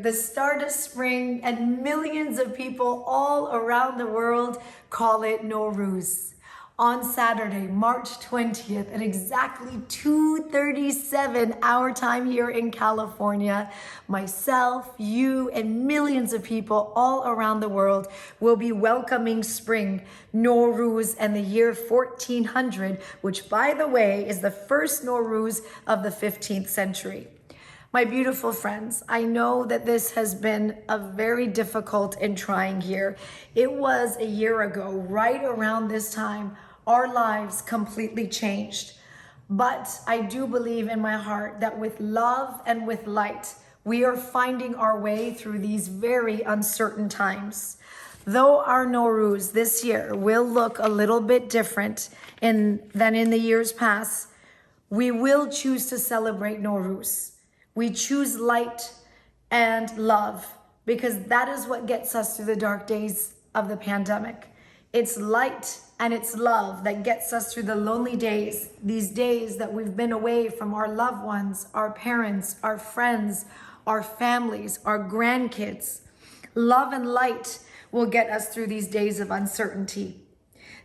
The start of spring, and millions of people all around the world call it Nowruz. On Saturday, March 20th, at exactly 2:37 our time here in California, myself, you, and millions of people all around the world will be welcoming spring, Nowruz, and the year 1400, which, by the way, is the first Nowruz of the 15th century. My beautiful friends, I know that this has been a very difficult and trying year. It was a year ago, right around this time, our lives completely changed. But I do believe in my heart that with love and with light, we are finding our way through these very uncertain times. Though our Nowruz this year will look a little bit different than in the years past, we will choose to celebrate Nowruz. We choose light and love because that is what gets us through the dark days of the pandemic. It's light and it's love that gets us through the lonely days, these days that we've been away from our loved ones, our parents, our friends, our families, our grandkids. Love and light will get us through these days of uncertainty.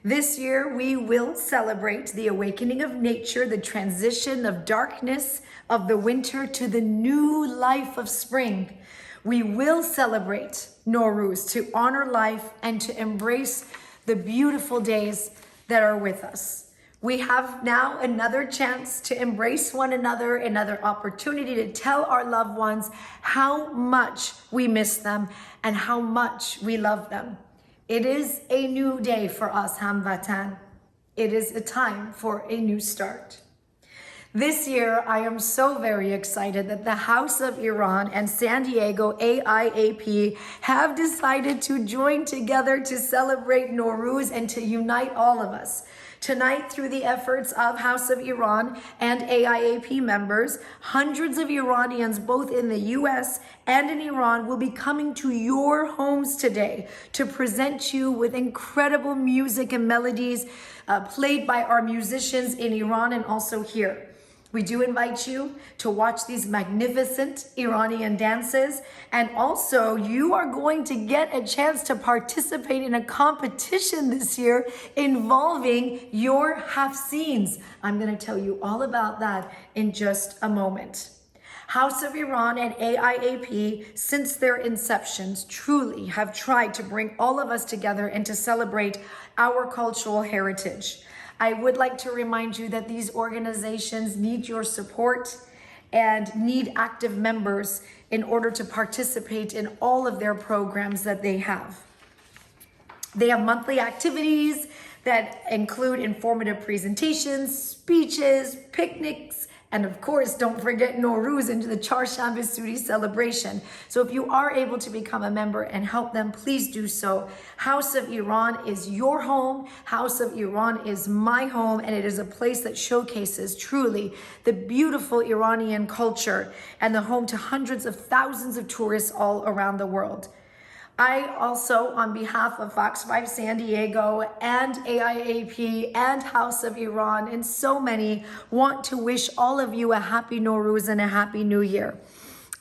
This year, we will celebrate the awakening of nature, the transition of darkness of the winter to the new life of spring. We will celebrate Nowruz to honor life and to embrace the beautiful days that are with us. We have now another chance to embrace one another, another opportunity to tell our loved ones how much we miss them and how much we love them. It is a new day for us, Hamvatan. It is a time for a new start. This year, I am so very excited that the House of Iran and San Diego AIAP have decided to join together to celebrate Nowruz and to unite all of us. Tonight, through the efforts of House of Iran and AIAP members, hundreds of Iranians, both in the US and in Iran, will be coming to your homes today to present you with incredible music and melodies played by our musicians in Iran and also here. We do invite you to watch these magnificent Iranian dances, and also you are going to get a chance to participate in a competition this year involving your Hafsins. I'm going to tell you all about that in just a moment. House of Iran and AIAP, since their inceptions, truly have tried to bring all of us together and to celebrate our cultural heritage. I would like to remind you that these organizations need your support and need active members in order to participate in all of their programs that they have. They have monthly activities that include informative presentations, speeches, picnics, and of course, don't forget Nowruz into the Charshanbe Suri celebration. So if you are able to become a member and help them, please do so. House of Iran is your home. House of Iran is my home, and it is a place that showcases truly the beautiful Iranian culture and the home to hundreds of thousands of tourists all around the world. I also, on behalf of Fox 5 San Diego and AIAP and House of Iran and so many, want to wish all of you a happy Nowruz and a happy new year.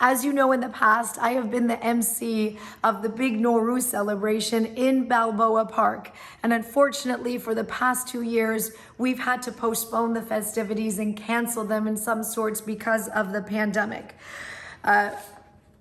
As you know, in the past, I have been the MC of the big Nowruz celebration in Balboa Park. And unfortunately, for the past 2 years, we've had to postpone the festivities and cancel them in some sorts because of the pandemic.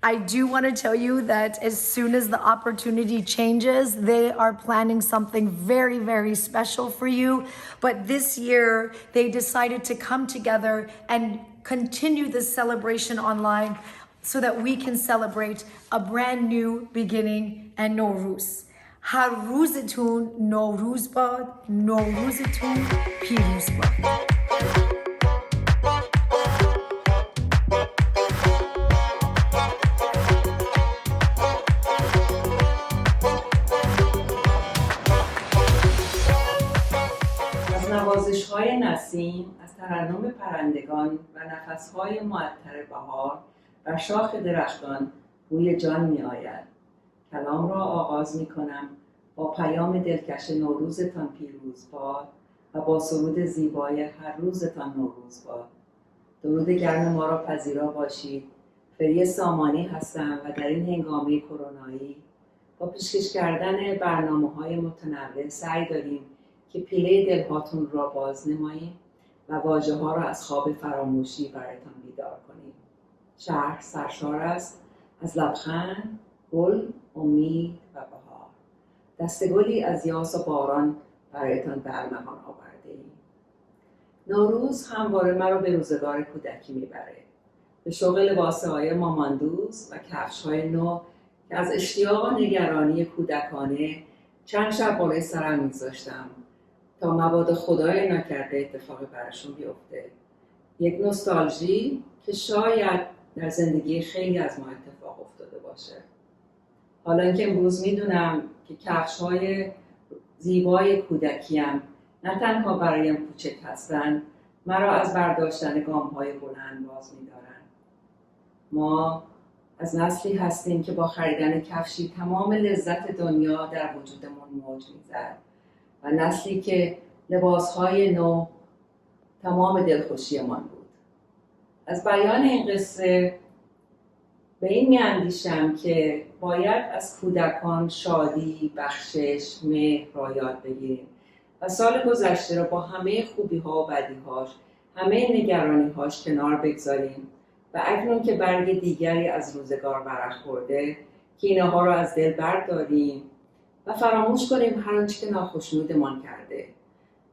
I do want to tell you that as soon as the opportunity changes, they are planning something very, very special for you. But this year, they decided to come together and continue this celebration online so that we can celebrate a brand new beginning and Nowruz. هر روزتون نوروز باد، نوروزتون پیروز باد. نوازش‌های نسیم از ترنم پرندگان و نفس‌های معطر بهار بر شاخ درختان بوی جان می‌آید. کلام را آغاز می‌کنم با پیام دلکش نوروزتان پیروز باد و با سرود زیبای هر روزتان نوروز باد. درود گرم ما را پذیرا باشید. فری سامانی هستم و در این هنگامه کرونایی با پیشکش کردن برنامه‌های متنوع سعی داریم که پیله دلهاتون را باز نماییم و واژه ها را از خواب فراموشی برایتان بیدار کنیم. شهر سرشار است از لبخند، گل، امید و بهار. دستگلی از یاس و باران برایتان به ارمغان آورده ایم. نوروز همواره مرا به روزگار کودکی میبره. به شوق لباسهای ماماندوز و کفش‌های نو که از اشتیاق و نگرانی کودکانه چند شب بالای سرم میگذاشتم تا مبادا خدای نکرده اتفاقی براشون بیفته. یک نوستالژی که شاید در زندگی خیلی از ما اتفاق افتاده باشه. حالا که امروز میدونم که کفش‌های زیبای کودکیم نه تنها برایم کوچک هستن، مرا از برداشتن گام‌های بلند باز می‌دارن. ما از نسلی هستیم که با خریدن کفشی تمام لذت دنیا در وجودمون موج می‌زد و نسلی که لباس‌های نو تمام دلخوشیمان بود. از بیان این قصه به این می‌اندیشم که باید از کودکان شادی، بخشش، مهر را یاد بگیریم و سال گذشته را با همه خوبی‌ها و بدی‌هاش، همه نگرانی‌هاش کنار بگذاریم و اکنون که برگ دیگری از روزگار برخورده کینه‌ها را از دل برداریم و فراموش کنیم هر آنچه که ناخشنودمان کرده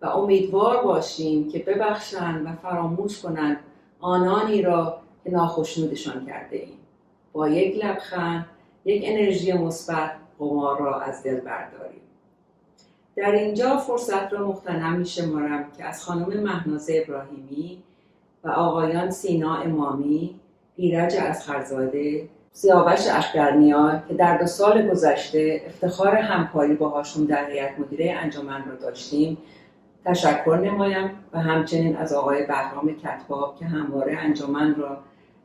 و امیدوار باشیم که ببخشند و فراموش کنند آنانی را که ناخشنودشان کرده ایم. با یک لبخند، یک انرژی مثبت قمار را از دل برداریم. در اینجا فرصت را مغتنم می‌شمارم که از خانم مهناز ابراهیمی و آقایان سینا امامی، ایرج اصغرزاده، سیاوش اخگرنیا که در 2 سال گذشته افتخار همکاری باهاشون در هیئت مدیره انجمن را داشتیم تشکر نمایم و همچنین از آقای برآمد کتباب که همواره انجمن را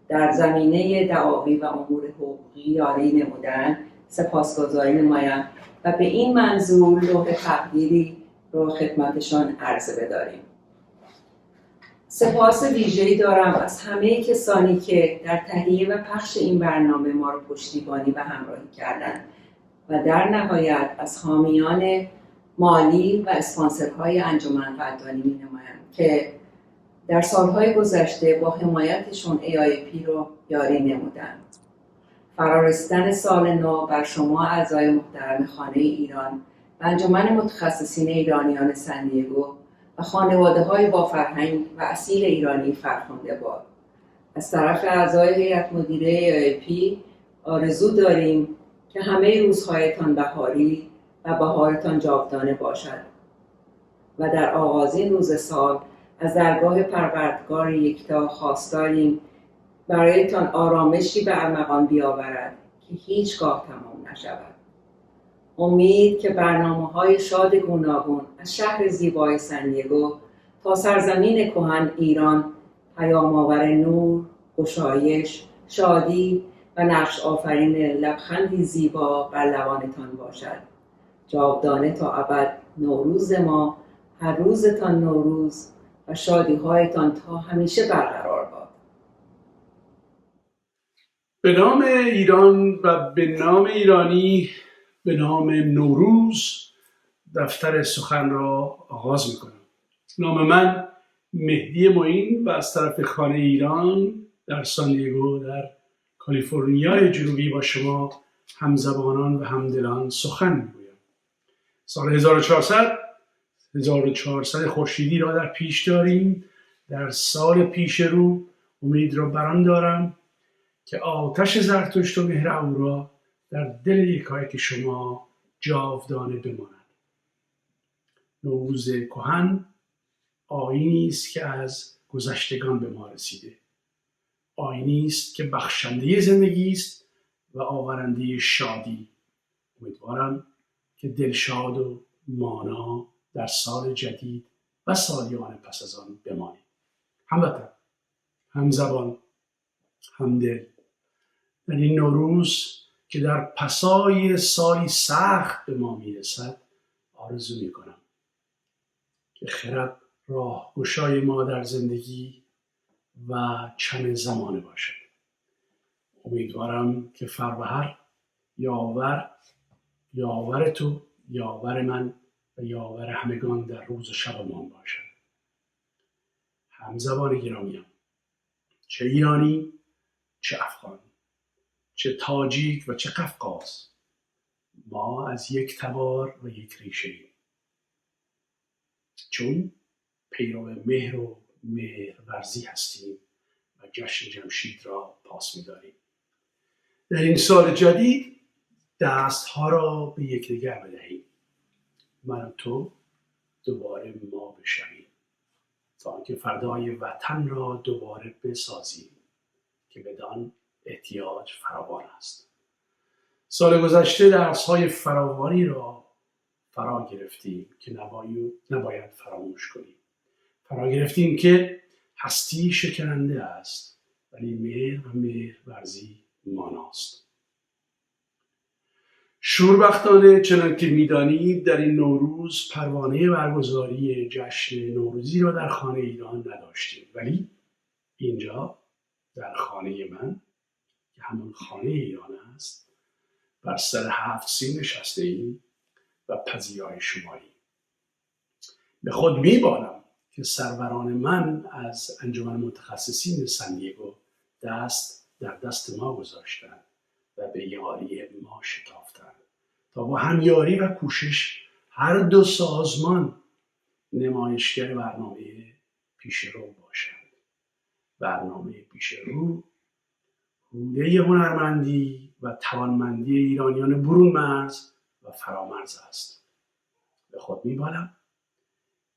در زمینه دعاوی و امور حقوقی یاری نمودند سپاسگزاری نمایم و به این منظور لوح تقدیری را خدمتشان عرضه بداریم. سپاس ویژه‌ای دارم از همه کسانی که در تهیه و پخش این برنامه ما را پشتیبانی و همراهی کردند و در نهایت از حامیان مالی و اسپانسرهای انجمن قدردانی می‌نمایم که در سالهای گذشته با حمایتشون AIP رو یاری نمودند. فرارسیدن سال نو بر شما اعضای محترم خانه ایران و انجمن متخصصین ایرانیان سن دیگو و خانواده‌های با فرهنگ و اصیل ایرانی فرخنده باد. از طرف اعضای هیئت مدیره AIP آرزو داریم که همه روزهایتان بهاری و بهارتان جاودانه باشد و در آغازین روز سال از درگاه پروردگار یکتا خواستاریم برایتان آرامشی به ارمغان بیاورد که هیچگاه تمام نشود. امید که برنامه‌های شاد گوناگون از شهر زیبای سن دیگو تا سرزمین کهن ایران پیام‌آور نور، گشایش، شادی و نقش آفرین لبخندی زیبا بر لبانتان باشد. جاودانه تا ابد نوروز ما، هر روزتان نوروز و شادی‌هایتان تا همیشه برقرار باد. به نام ایران و به نام ایرانی، به نام نوروز دفتر سخن را آغاز میکنم. نام من مهدی معین و از طرف خانه ایران در سان دیگو در کالیفرنیای جنوبی با شما همزبانان و همدلان سخن میگویم. سال 1400 خورشیدی را در پیش داریم. در سال پیش رو امید را بران دارم که آتش زرتشت و مهر اهورا در دل یکایک شما جاودانه بماند. نوروز کهن آیینی است که از گذشتگان به ما رسیده. آیینی است که بخشنده زندگی است و آورنده شادی. امیدوارم که دلشاد و مانا در سال جدید و سالیان پس از آن بمانیم. هموطن، همزبان، همدل، در این نوروز که در پسای سالی سخت به ما میرسد آرزو میکنم که خرد راهگشای ما در زندگی و چم زمانه باشد. امیدوارم که فروهر یاور تو، یاور من و یاور همگان در روز و شبمان باشد. همزبان گرامیم، چه ایرانی، چه افغان، چه تاجیک و چه قفقاز، ما از یک تبار و یک ریشه ایم، چون پیرو مهر و مهرورزی هستیم و جشن جمشید را پاس می‌داریم. در این سال جدید دستها را به یکدیگر بدهیم، من و تو دوباره ما بشویم تا آنکه فردای وطن را دوباره بسازیم که بدان احتیاج فراوان است. سال گذشته درس‌های فراوانی را فرا گرفتیم که نباید فراموش کنیم. فرا گرفتیم که هستی شکننده است ولی مهر و مهرورزی ماناست. شوربختانه چنان که می‌دانید در این نوروز پروانه برگزاری جشن نوروزی را در خانه ایران نداشتیم، ولی اینجا در خانه من که همون خانه ایران است بر سر 7 سین نشسته ایم و پذیرای شماییم. به خود میبالم که سروران من از انجمن متخصصین سان دیگو دست در دست ما گذاشتند و به یاری ما شتافتند تا با همیاری و کوشش هر دو سازمان نمایشگر برنامه پیشرو باشند. برنامه پیشرو روده هنرمندی و توانمندی ایرانیان برون مرز و فرامرز است. به خود میبالم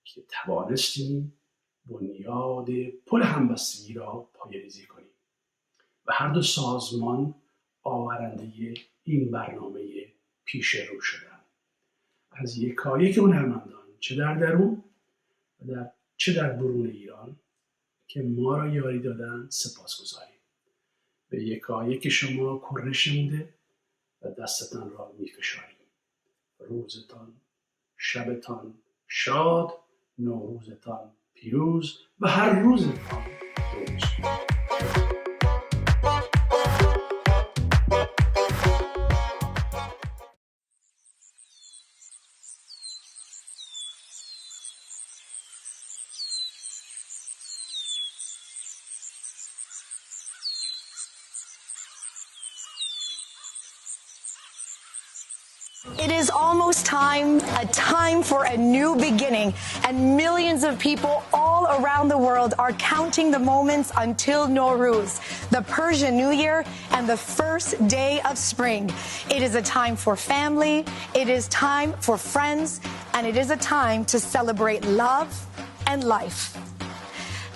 که توانستیم بنیاد پل همبستگی را پایه‌ریزی کنیم و هر دو سازمان آورنده این برنامه پیش رو شدند. از یکایک هنرمندان چه در درون و چه در برون ایران که ما را یاری دادند سپاسگزاریم. به یکایک شما کرنش نموده و دستتان را میفشاریم. روزتان، شبتان شاد، نوروزتان پیروز و هر روزتان روز. It is almost a time for a new beginning, and millions of people all around the world are counting the moments until Nowruz, the Persian New Year and the first day of spring. It is a time for family, it is time for friends, and it is a time to celebrate love and life.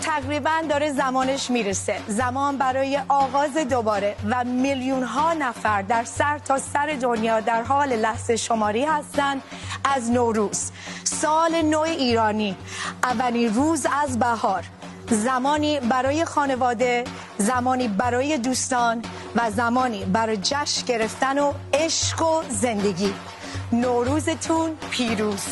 تقریبا داره زمانش میرسه، زمان برای آغاز دوباره و میلیون ها نفر در سر تا سر دنیا در حال لحظه شماری هستند از نوروز، سال نو ایرانی، اولین روز از بهار، زمانی برای خانواده، زمانی برای دوستان و زمانی برای جشن گرفتن و عشق و زندگی. نوروزتون پیروز.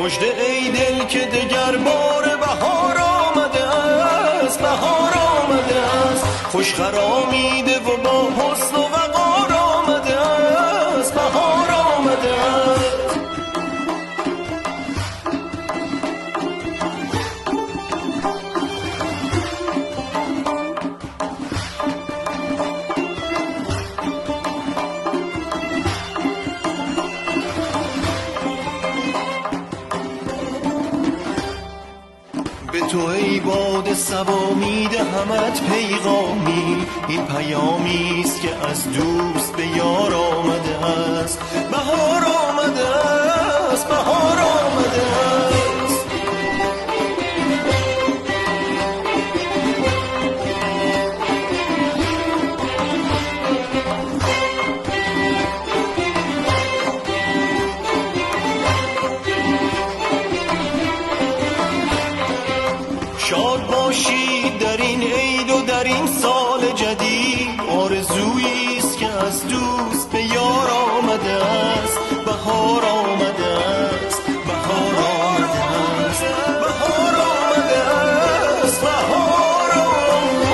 مژده ای دل که دگر بار بهار آمده است، بهار آمده است، خوش خرامیده و با حسن و وقار آمده است، بهار آمده است. به تو ای باد صبا میدهمت پیغامی، این پیامی است که از دوست به یار آمده است، بهار آمده است، بهار آمده است. شاد باشید در این عید و در این سال جدید، آرزویی است که از دوست به یار آمده است، بهار آمده است، بهار آمده است، بهار آمده است، بهار آمده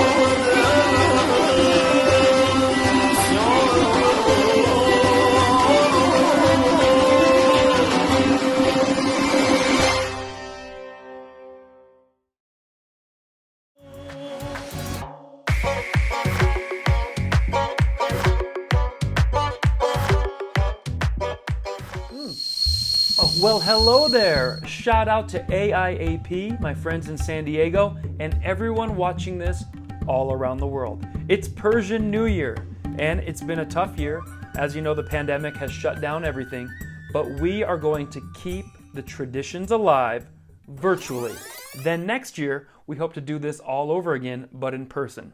Well, hello there. Shout out to AIAP, my friends in San Diego, and everyone watching this all around the world. It's Persian New Year, and it's been a tough year. As you know, the pandemic has shut down everything, but we are going to keep the traditions alive virtually. Then next year, we hope to do this all over again, but in person.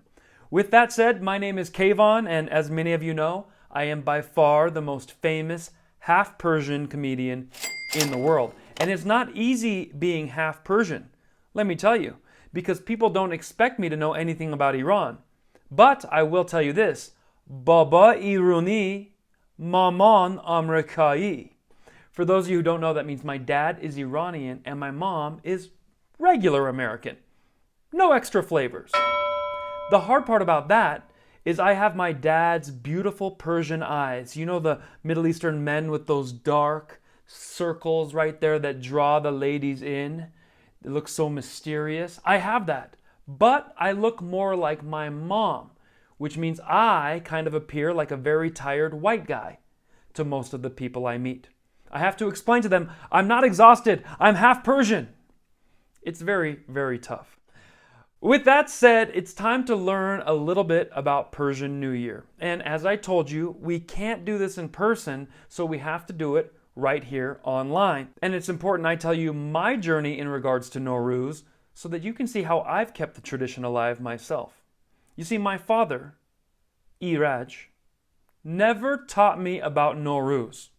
With that said, my name is Kayvon, and as many of you know, I am by far the most famous half Persian comedian in the world. And it's not easy being half Persian, let me tell you, because people don't expect me to know anything about Iran. But I will tell you this, Baba Iruni, Maman Amrikai. For those of you who don't know, that means my dad is Iranian and my mom is regular American. No extra flavors. The hard part about that is I have my dad's beautiful Persian eyes. You know the Middle Eastern men with those dark circles right there that draw the ladies in? It looks so mysterious. I have that. But I look more like my mom, which means I kind of appear like a very tired white guy to most of the people I meet. I have to explain to them, I'm not exhausted, I'm half Persian. It's very, very tough. With that said, it's time to learn a little bit about Persian New Year. And as I told you, we can't do this in person, so we have to do it right here online. And it's important I tell you my journey in regards to Nowruz so that you can see how I've kept the tradition alive myself. You see, my father, Iraj, never taught me about Nowruz.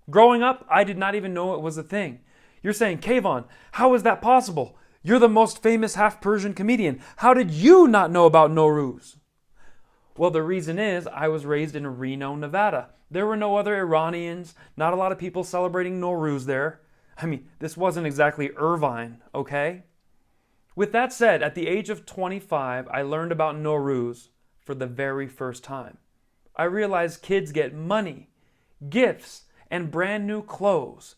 Growing up, I did not even know it was a thing. You're saying, Kayvon, how is that possible? You're the most famous half-Persian comedian. How did you not know about Nowruz? Well, the reason is I was raised in Reno, Nevada. There were no other Iranians, not a lot of people celebrating Nowruz there. I mean, this wasn't exactly Irvine, okay? With that said, at the age of 25, I learned about Nowruz for the very first time. I realized kids get money, gifts, and brand new clothes.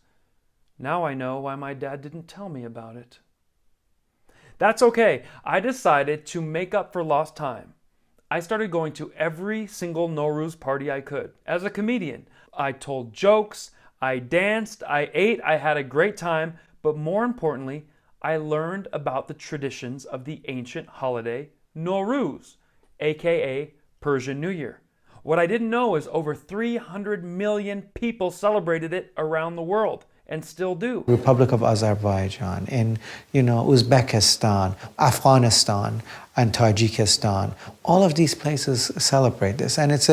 Now I know why my dad didn't tell me about it. That's okay. I decided to make up for lost time. I started going to every single Nowruz party I could. As a comedian, I told jokes, I danced, I ate, I had a great time, but more importantly, I learned about the traditions of the ancient holiday Nowruz, aka Persian New Year. What I didn't know is over 300 million people celebrated it around the world. And still do. Republic of Azerbaijan, in Uzbekistan, Afghanistan, and Tajikistan. All of these places celebrate this, and it's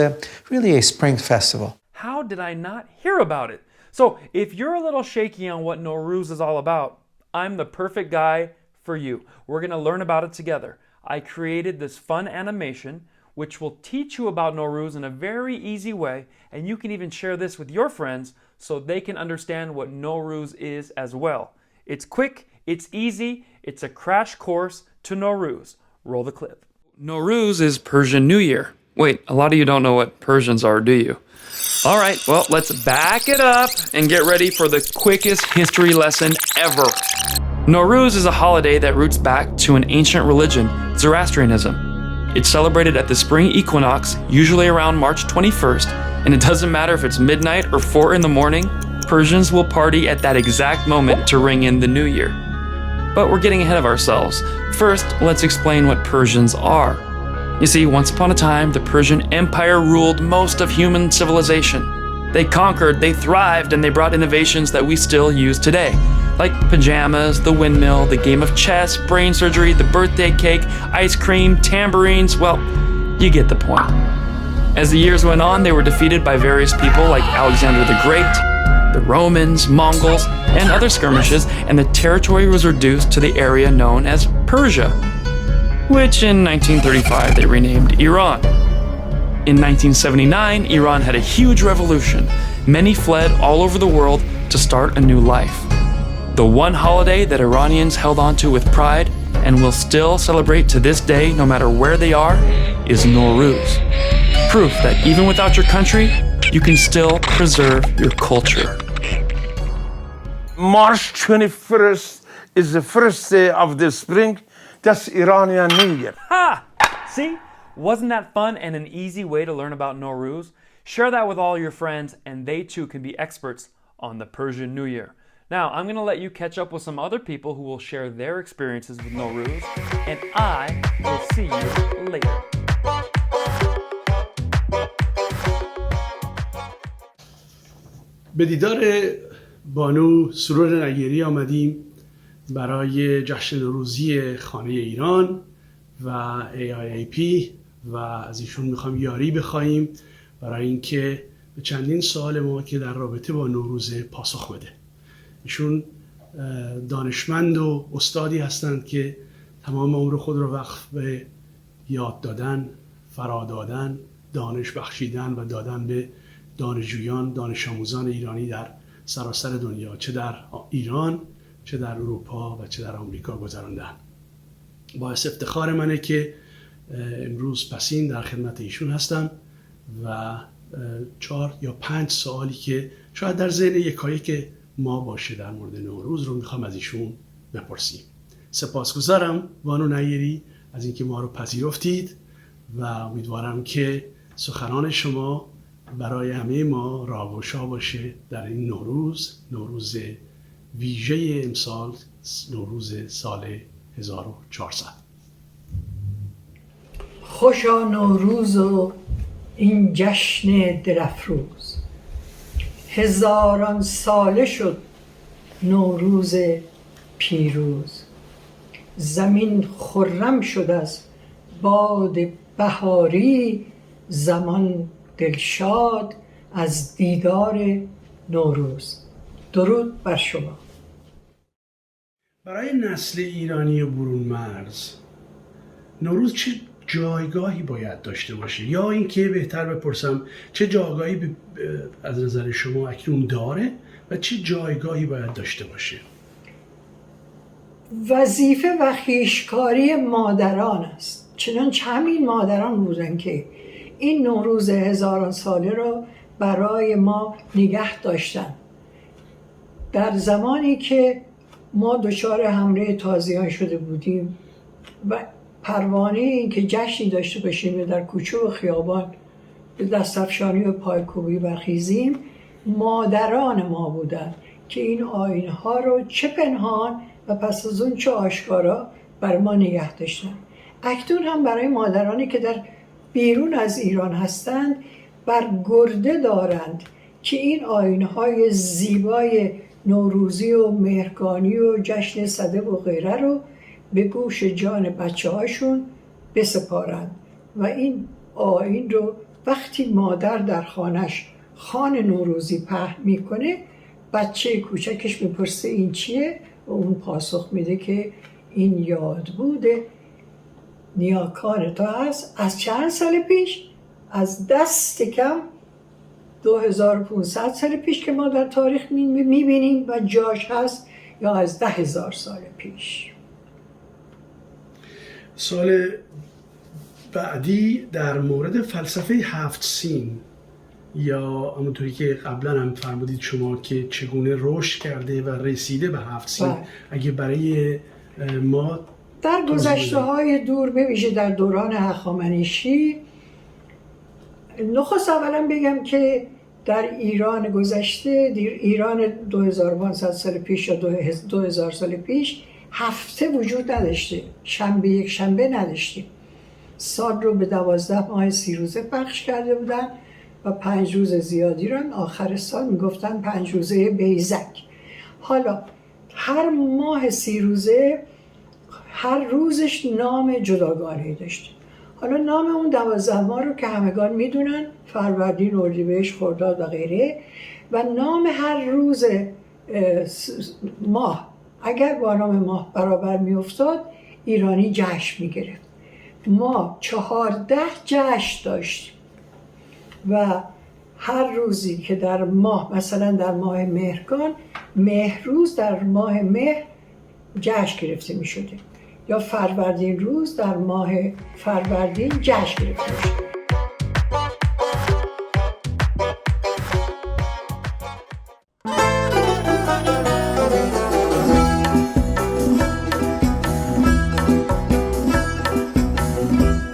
really a spring festival. How did I not hear about it? So if you're a little shaky on what Nowruz is all about, I'm the perfect guy for you. We're going to learn about it together. I created this fun animation which will teach you about Nowruz in a very easy way, and you can even share this with your friends so they can understand what Nowruz is as well. It's quick, it's easy, it's a crash course to Nowruz. Roll the clip. Nowruz is Persian New Year. Wait, a lot of you don't know what Persians are, do you? All right, well, let's back it up and get ready for the quickest history lesson ever. Nowruz is a holiday that roots back to an ancient religion, Zoroastrianism. It's celebrated at the spring equinox, usually around March 21st, and it doesn't matter if it's midnight or 4 in the morning, Persians will party at that exact moment to ring in the new year. But we're getting ahead of ourselves. First, let's explain what Persians are. You see, once upon a time, the Persian Empire ruled most of human civilization. They conquered, they thrived, and they brought innovations that we still use today, like pajamas, the windmill, the game of chess, brain surgery, the birthday cake, ice cream, tambourines. Well, you get the point. As the years went on, they were defeated by various people like Alexander the Great, the Romans, Mongols, and other skirmishes, and the territory was reduced to the area known as Persia, which in 1935 they renamed Iran. In 1979, Iran had a huge revolution. Many fled all over the world to start a new life. The one holiday that Iranians held onto with pride and will still celebrate to this day, no matter where they are, is Nowruz. Proof that even without your country, you can still preserve your culture. March 21st is the first day of the spring. That's Iranian New Year. Ha! See? Wasn't that fun and an easy way to learn about Nowruz? Share that with all your friends and they too can be experts on the Persian New Year. Now, I'm going to let you catch up with some other people who will share their experiences with Nowruz, and I will see you later. به دیدار بانو سرور نگیری آمدیم برای جشن نوروزی خانه ایران و AIAP و از ایشون میخوام یاری بخوایم برای اینکه به چندین سوال ما که در رابطه با نوروز پاسخ بده. ایشون دانشمند و استادی هستند که تمام عمر خود رو وقف به یاد دادن، فرا دادن، دانش بخشیدن و دادن به دانشجویان، دانش آموزان ایرانی در سراسر دنیا، چه در ایران، چه در اروپا و چه در آمریکا گذراندن. باعث افتخار منه که امروز پسین در خدمت ایشون هستم و 4 یا 5 سوالی که شاید در ذهن یکایک ما باشه در مورد نوروز رو میخوام از ایشون بپرسیم. سپاسگزارم بانو نگیری از اینکه ما رو پذیرفتید و امیدوارم که سخنان شما برای همه ما راهگشا باشه در این نوروز ویژه امسال، نوروز سال 1400. خوشا نوروز و این جشن دلفروز، هزاران ساله شد نوروز پیروز. زمین خرم شد از باد بهاری، زمان دلشاد از دیدار نوروز. درود بر شما. برای نسل ایرانی برون مرز نوروز چه جایگاهی باید داشته باشه؟ یا اینکه بهتر بپرسم چه جایگاهی از نظر شما اکنون داره و چه جایگاهی باید داشته باشه؟ وظیفه و خویشکاری مادران است. چنانچه همین مادران بودن که این نوروز هزاران ساله را برای ما نگه داشتن. در زمانی که ما دچار حمله تازیان شده بودیم و پروانه این که جشنی داشته باشیم و در کوچه و خیابان به دستفشانی و پایکوبی برخیزیم، مادران ما بودن که این آیین‌ها رو چه پنهان و پس از اون چه آشکارا بر ما نگه داشتن. اکنون هم برای مادرانی که در بیرون از ایران هستند برگرده دارند که این آیین‌های زیبای نوروزی و مهرگانی و جشن صده و غیره رو به گوش جان بچه هاشون بسپارند و این آیین رو وقتی مادر در خانش خان نوروزی پهن میکنه، بچه کوچکش میپرسه این چیه و اون پاسخ میده که این یاد بوده نیاکان تو هست از چند سال پیش، از دست کم 2500 سال پیش که ما در تاریخ میبینیم و جاش هست، یا از 10,000 سال پیش. سال بعدی در مورد فلسفه 7 سین، یا همونطوری که قبلا هم فرمودید شما که چگونه رشد کرده و رسیده به 7 سین، اگه برای ما در گذشته های دور، به ویژه در دوران هخامنشی، نخست اولا بگم که در ایران گذشته، در ایران 2500 سال پیش یا 2000 سال پیش هفته وجود نداشته، شنبه یک شنبه نداشتیم. سال رو به 12 ماه 30 روزه پخش کرده بودن و 5 روز زیادی رو آخر سال میگفتن 5 روزه بیزک. حالا هر ماه 30 روزه هر روزش نام جداگانه‌ای داشته. حالا نام اون 12 ماه رو که همگان میدونن، فروردین، اردیبهشت، خرداد و غیره، و نام هر روز ماه اگر با نام ماه برابر میافتاد ایرانی جشن میگرفت. ما 14 جشن داشتیم و هر روزی که در ماه، مثلا در ماه مهرگان، مهروز در ماه مهر جشن گرفته می شده، یا فروردین روز در ماه فروردین جشن گرفته می شده.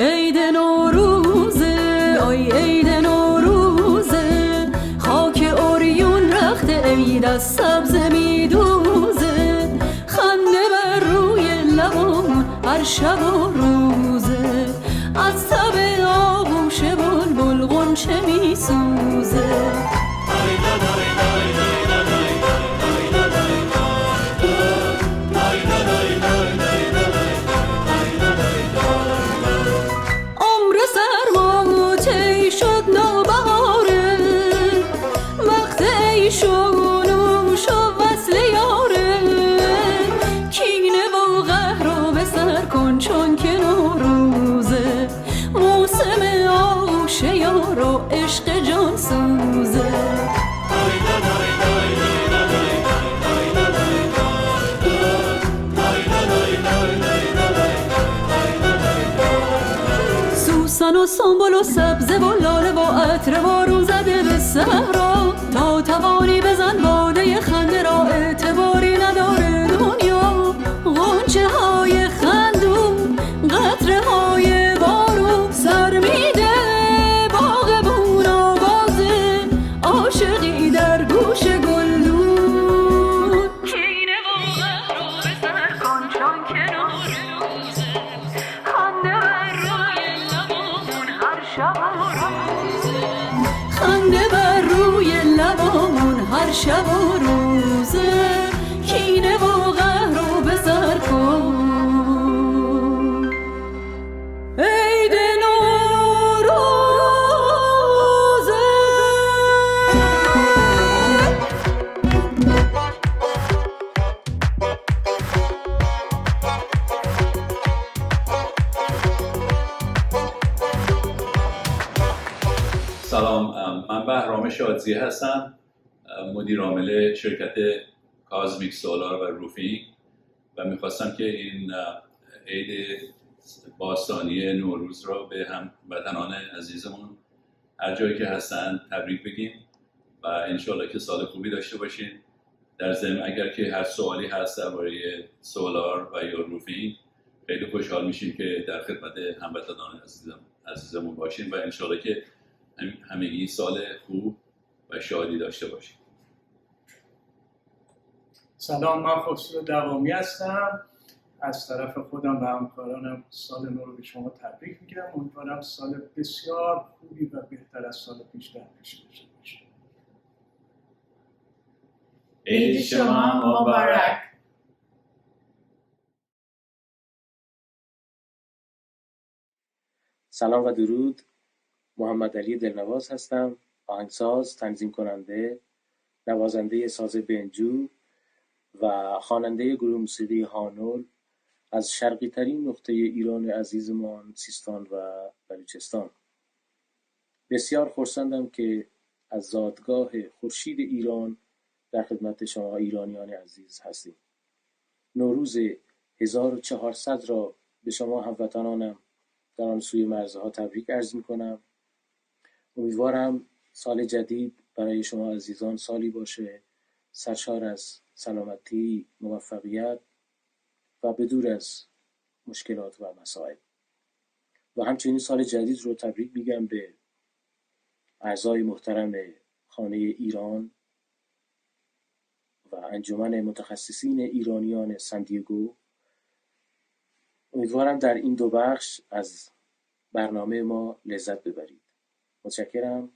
عید نوروزه، آی عید نوروزه، خاک اوریون رخت عید از سبزه میدوزه، خنده بر روی لبان هر شب و روزه، از تب آغوش بلبل غنچه میسوزه. سوسن و سنبل و سبزه و لاله و عطر بارون زده به صحرا، تا توانی بزن باده خنده را، اعتباری نداره دنیا. غنچه های خندون، قطره های بارون، سر میده باغبون آوازه، عاشقی در گوش گلدون. کینه و قهر رو به سر کن چون که نوروزه، خنده بر روی لبامون هر شب و روزه، خنده بر روی لبامون هر شب و روزه، کینه و قهر رو به سر کن. عید نوروزه. سلام، من برآمد شادزی هستم، مدیر عامل شرکت کازمیک سولار و روفینگ، و میخواستم که این عید باستانی نوروز را به هموطنان عزیزمون هر جایی که هستن تبریک بگیم و انشالله که سال خوبی داشته باشین. در ضمن اگر که هر سوالی هست درباره سولار و یا روفینگ، خیلی خوشحال میشیم که در خدمت هموطنان عزیزمون باشیم و انشالله که همگی سال خوب و شادی داشته باشیم. سلام، من خسرو دوامی هستم. از طرف خودم و همکارانم سال نو رو به شما تبریک میگم. امیدوارم سال بسیار خوبی و بهتر از سال پیش در پیش داشته باشیم. عید شما مبارک. سلام و درود. محمد علی دلنواز هستم، آهنگساز، تنظیم کننده، نوازنده ساز بنجو و خواننده گروه موسیقی هانول از شرقی ترین نقطه ایران عزیزمان سیستان و بلوچستان. بسیار خرسندم که از زادگاه خورشید ایران در خدمت شما ایرانیان عزیز هستیم. نوروز 1400 را به شما هموطنانم در آن سوی مرزها تبریک عرض می‌کنم. امیدوارم سال جدید برای شما عزیزان سالی باشه سرشار از سلامتی، موفقیت و بدور از مشکلات و مسائل. و همچنین سال جدید رو تبریک میگم به اعضای محترم خانه ایران و انجمن متخصصین ایرانیان دیگو. امیدوارم در این دو بخش از برنامه ما لذت ببرید. متشکرم.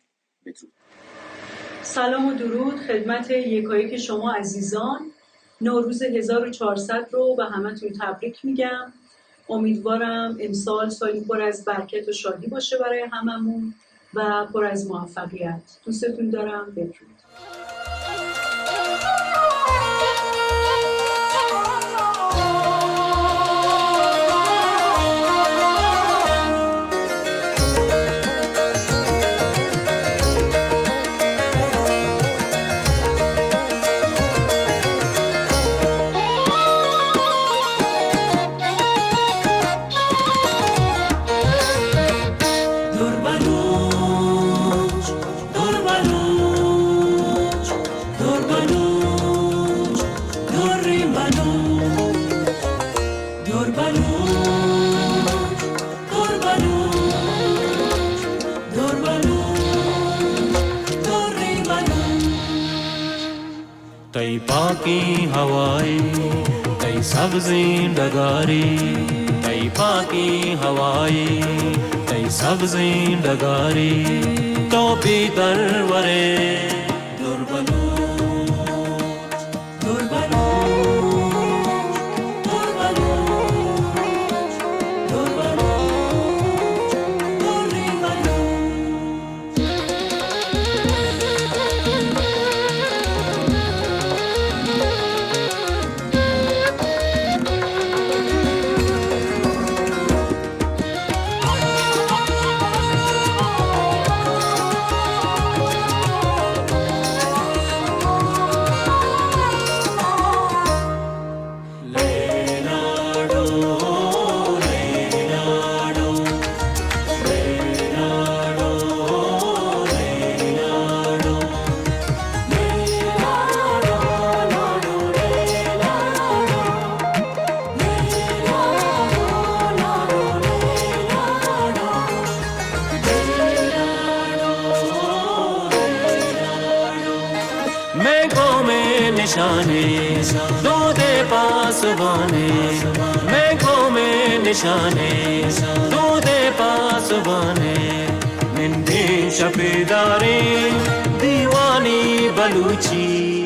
بدرود. سلام و درود خدمت یکایک شما عزیزان. نوروز 1400 رو به همتون تبریک میگم. امیدوارم امسال سالی پر از برکت و شادی باشه برای هممون و پر از موفقیت. دوستتون دارم. بدرود. तई पाकी हवाई तई सब्जी डगारी तई पाकी हवाई तई सब्जी डगारी तो भी दरवरे دوده پاسبانه میں قوم نشانے دوده پاسبانه نندی شپیداری دیوانی بلوچی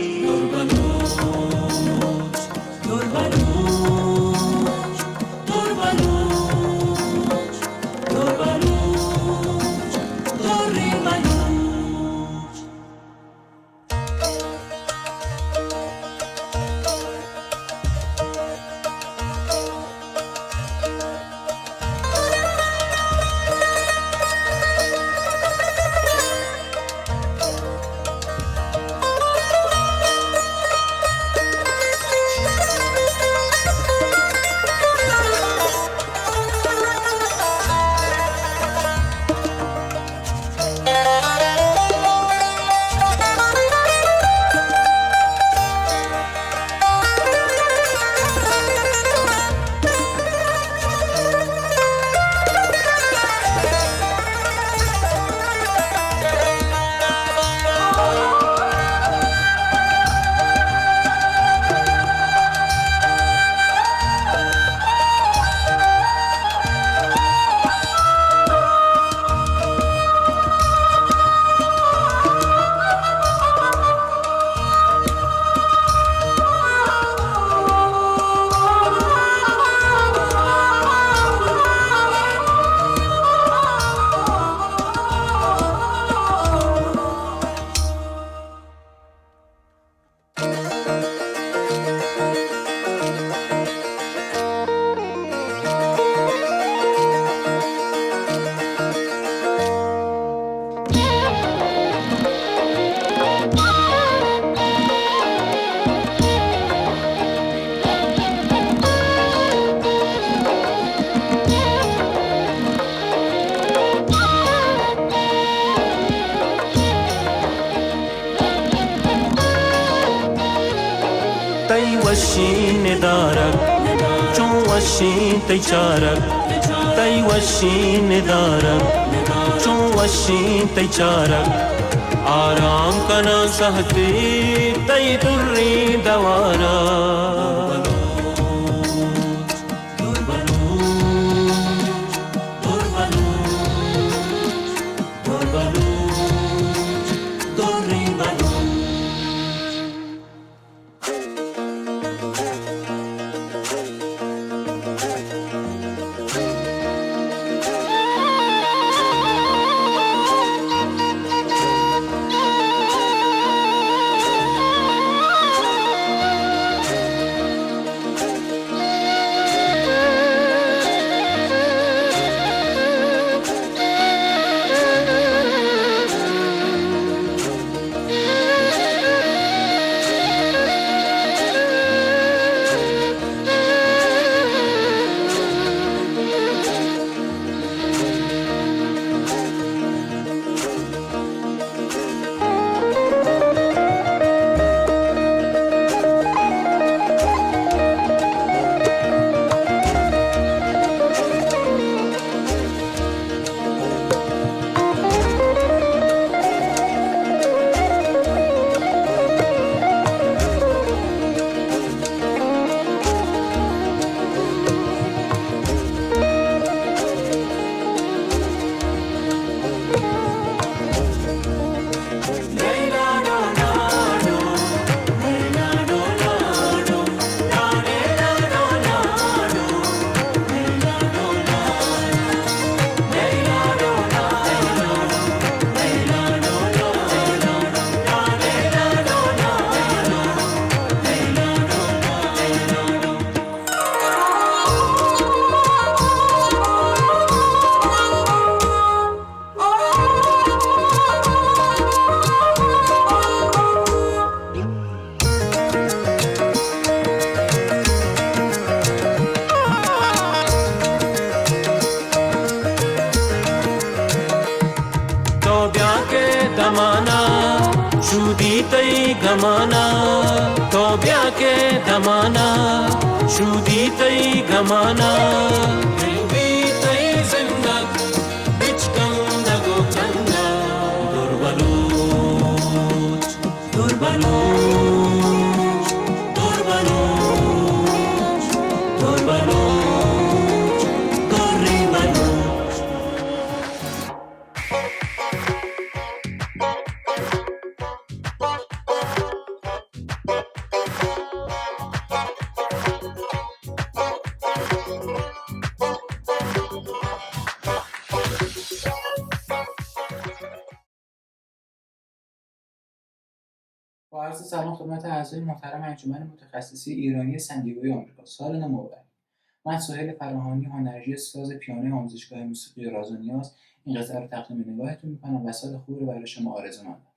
تای وشین دارک چون وشین تای چارک تای وشین دارک چون وشین تای چارک آرام کنا سهتی تای دری دوارا شودی تای گمانا تو بیا که دمانا شودی تای گمانا بی تای زندگ بیچ کم نگو کننا دور بلوچ دور بلوچ دور بلوچ دور بلوچ دوری بلوچ با عرض سلام خدمت اعضای محترم انجمن متخصصین ایرانی دیگوی آمریکا. سال نو مبارک. من سهیل فراهانی هنرجوی ساز پیانوی آموزشگاه موسیقی راز و نیاز این قطعه رو تقدیم نگاهتون میکنم و سال خوبی رو برای شما آرزو مندم.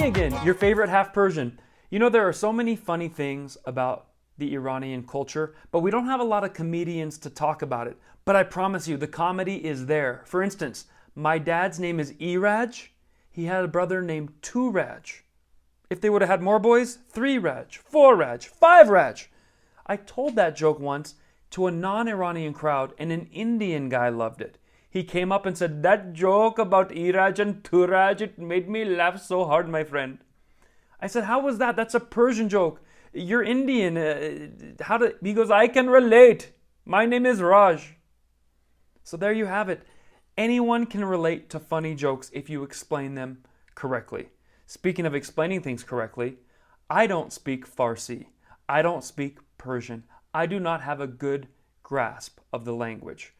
me again, your favorite half Persian. You know, there are so many funny things about the Iranian culture, but we don't have a lot of comedians to talk about it. But I promise you, the comedy is there. For instance, my dad's name is Iraj. He had a brother named Turaj. If they would have had more boys, 3 Raj, 4 Raj, 5 Raj. I told that joke once to a non-Iranian crowd, and an Indian guy loved it. He came up and said, "That joke about Iraj and Turaj, it made me laugh so hard, my friend." I said, "How was that? That's a Persian joke. You're Indian. He goes, "I can relate. My name is Raj." So there you have it. Anyone can relate to funny jokes if you explain them correctly. Speaking of explaining things correctly, I don't speak Farsi. I don't speak Persian. I do not have a good grasp of the language.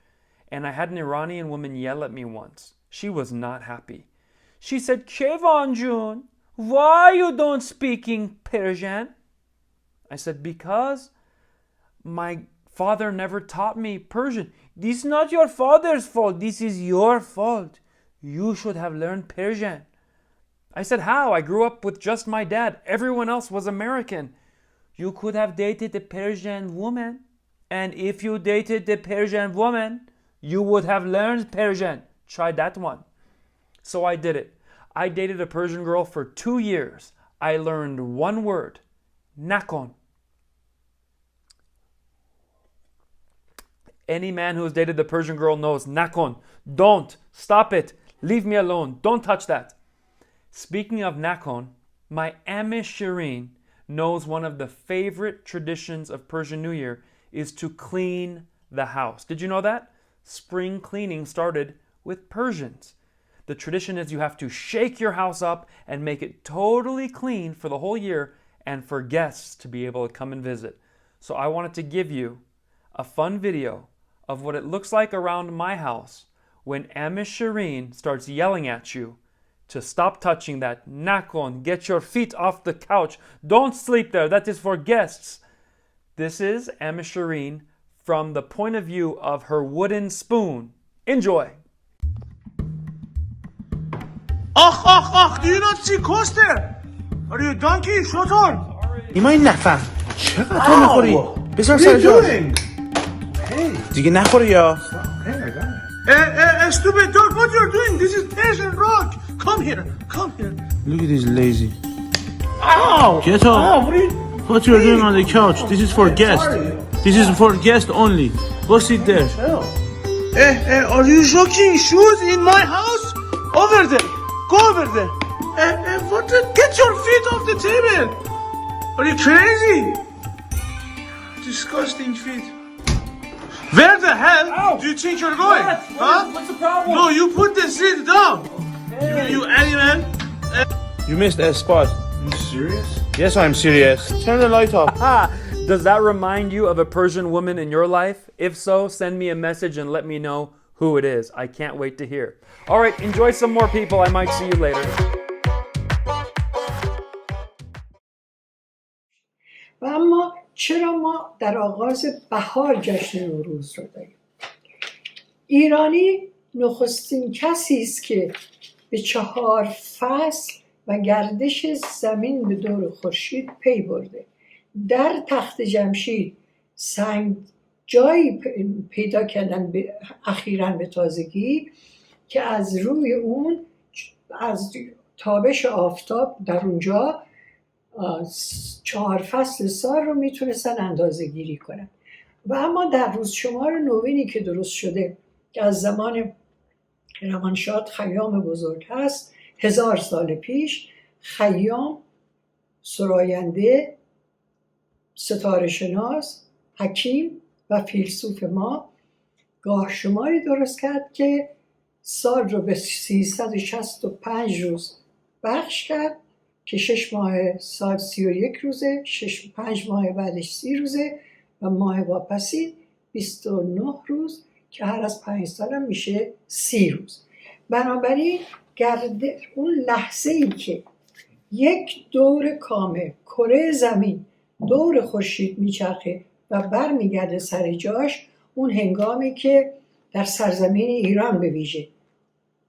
And I had an Iranian woman yell at me once. She was not happy. She said, "Kevan Jun, why you don't speaking Persian?" I said, "Because my father never taught me Persian." "This is not your father's fault. This is your fault. You should have learned Persian." I said, "How? I grew up with just my dad. Everyone else was American." "You could have dated a Persian woman. And if you dated the Persian woman, you would have learned Persian. Try that one." So I did it. I dated a Persian girl for 2 years. I learned one word, nakon. Any man who has dated the Persian girl knows nakon. Don't. Stop it. Leave me alone. Don't touch that. Speaking of nakon, my Amish Shireen knows one of the favorite traditions of Persian New Year is to clean the house. Did you know that? Spring cleaning started with Persians. The tradition is you have to shake your house up and make it totally clean for the whole year and for guests to be able to come and visit. So I wanted to give you a fun video of what it looks like around my house when Amish Shireen starts yelling at you to stop touching that nakon, get your feet off the couch, don't sleep there, that is for guests. This is Amish Shireen from the point of view of her wooden spoon. Enjoy. Do you not see Coaster? Are you a donkey? شطور. ایما این نفهم چقدر تو میخوری؟ بذار سر جاش. دیگه نخوری یا. Stupid dog, what you're doing? This is Persian rock. Come here. Look at this lazy. Ow! Get up. What you're doing on the couch? This is for guests. This is for guests only. Go sit there. Are you joking? Shoes in my house? Over there. Go over there. Get your feet off the table. Are you crazy? Disgusting feet. Where the hell do you think you're going? Huh? What's the problem? No, you put the seat down. You animal. You missed a spot. Are you serious? Yes, I'm serious. Turn the light off. Does that remind you of a Persian woman in your life? If so, send me a message and let me know who it is. I can't wait to hear. All right, enjoy some more people. I might see you later. و اما چرا ما در آغاز بهار جشن نوروز رو داریم؟ ایرانی نخستین کسی است که به 4 فصل و گردش زمین به دور خورشید پی برده. در تخت جمشید سنگ جایی پیدا کردن اخیراً به تازگی که از روی اون از تابش آفتاب در اونجا 4 فصل سال رو میتونستن اندازه گیری کنن. و اما در روزشمار نوینی که درست شده که از زمان روانشاد خیام بزرگ هست 1000 سال پیش، خیام سراینده، ستاره شناس، حکیم و فیلسوف ما گاه شماری درست کرد که سال رو به 365 روز بخش کرد که 6 ماه سال 31 روزه، 5 ماه بعدش 30 روزه و ماه واپسی 29 روز که هر از 5 سال هم میشه 30 روز. بنابراین اون لحظه ای که یک دور کامل کره زمین دور خورشید میچرخه و برمیگرده سر جاش، اون هنگامی که در سرزمین ایران به ویژه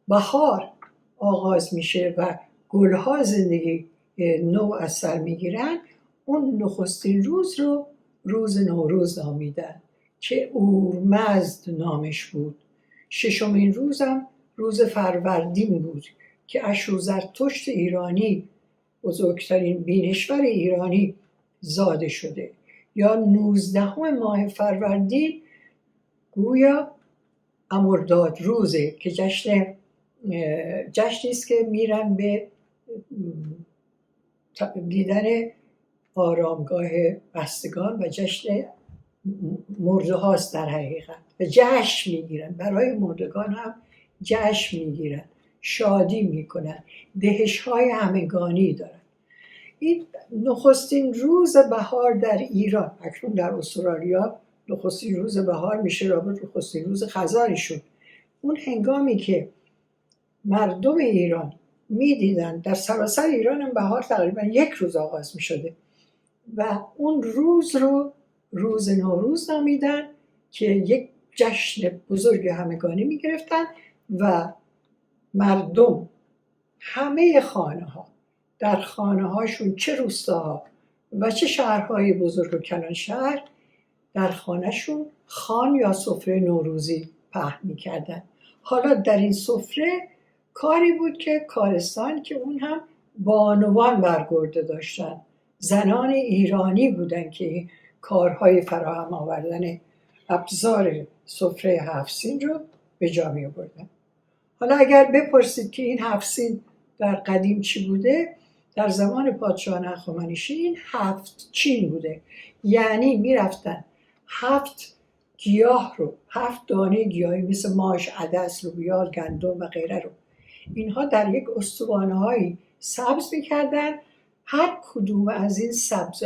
بهار آغاز میشه و گلها زندگی نو از سر میگیرن، اون نخستین روز رو روز نوروز نامیدن که اورمزد نامش بود. 6مین روزم روز فروردین بود که اشوزرتشت ایرانی بزرگترین بینشور ایرانی زاده شده. یا 19 ماه فروردین گویا امرداد روزه که جشنی است که میرن به دیدن آرامگاه بستگان و جشن مرده هاست در حقیقت و جشن میگیرن، برای مردگان هم جشن میگیرن، شادی میکنن، دهش های همگانی دارن. این نخستین روز بهار در ایران، اکنون در استرالیا نخستین روز بهار میشه رابط نخستین روز خزانشون. اون هنگامی که مردم ایران میدیدن در سراسر ایران هم بهار تقریبا 1 روز آغاز میشده و اون روز رو روز نوروز نامیدن که یک جشن بزرگ همگانی میگرفتن و مردم همه خانه ها در خانه هاشون، چه روستاها و چه شهرهای بزرگ و کلان شهر، در خانهشون خوان یا سفره نوروزی پهن میکردن. حالا در این سفره کاری بود که کارستان که اون هم بانوان برگرده داشتن، زنان ایرانی بودن که کارهای فراهم آوردن ابزار سفره 7 سین رو به جا می آوردن. حالا اگر بپرسید که این 7 سین در قدیم چی بوده، در زمان پادشاه هخامنشی این 7 چین بوده. یعنی می رفتن 7 گیاه رو، 7 دانه گیاهی مثل ماش، عدس، لوبیا، گندم و غیره رو اینها در یک استوانه‌هایی سبز می‌کردن. هر کدوم از این سبز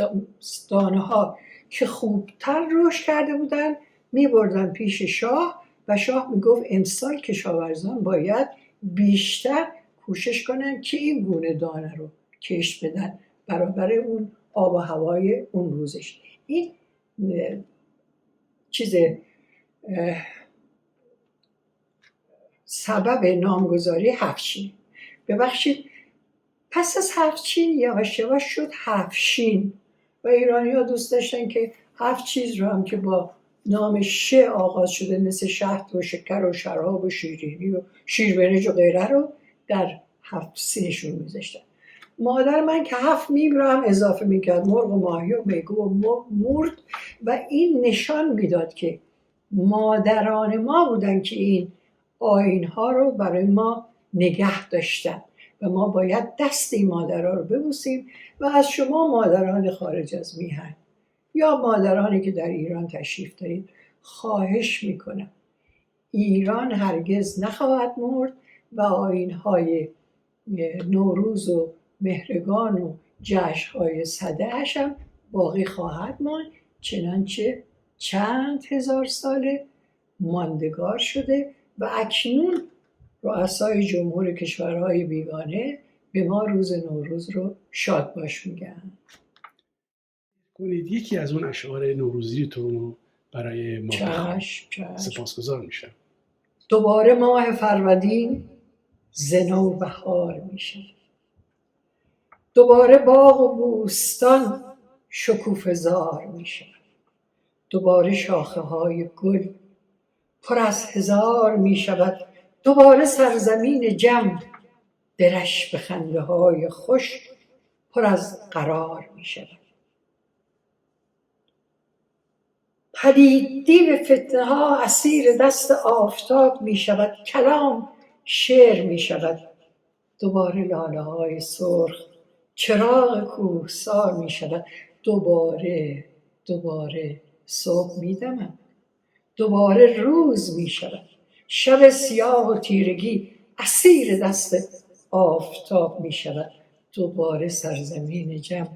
دانه‌ها که خوبتر رشد کرده بودن می‌بردن پیش شاه و شاه میگفت امسال کشاورزان باید بیشتر کوشش کنن که این گونه دانه رو کشت بدن برابر اون آب و هوای اون روزش. این سبب نامگذاری هفتشین. ببخشید، پس از هفتشین یواش یواش شد هفتشین و ایرانی ها دوست داشتن که 7 چیز رو هم که با نام ش آغاز شده مثل شهد و شکر و شراب و شیرینی و شیربرنج و غیره رو در 7 سینشون میذاشتن. مادر من که 7 میم رو هم اضافه میکرد، مرغ و ماهی و میگو و مرد، و این نشان میداد که مادران ما بودن که این آیین‌ها رو برای ما نگه داشتن و ما باید دست این مادرها رو ببوسیم. و از شما مادران خارج از میهن یا مادرانی که در ایران تشریف دارید خواهش میکنم ایران هرگز نخواهد مرد و آیین‌های نوروز و مهرگان و جشن‌های سده‌اش هم باقی خواهد ماند، چنانچه چند هزار ساله ماندگار شده و اکنون رؤسای جمهور کشورهای بیگانه به ما روز نوروز رو شاد باش میگن. کنید یکی از اون اشعار نوروزیتون رو برای ما بخونید. چشم. سپاسگزار میشم. دوباره ماه فرودین ز نوبهار میشه، دوباره باغ و بوستان شکوفه زار میشه، دوباره شاخه های گل پر از هزار میشود، دوباره سرزمین جم دلش به خنده های خوش پر از قرار میشود. پدید دیو فتنه ها اسیر دست آفتاب می شود، کلام شعر می شود، دوباره لاله های سرخ چراغ کوهسار می شود، دوباره صبح می دمد، دوباره روز می شود، شب سیاه و تیرگی اسیر دست آفتاب می شود، دوباره سرزمین جم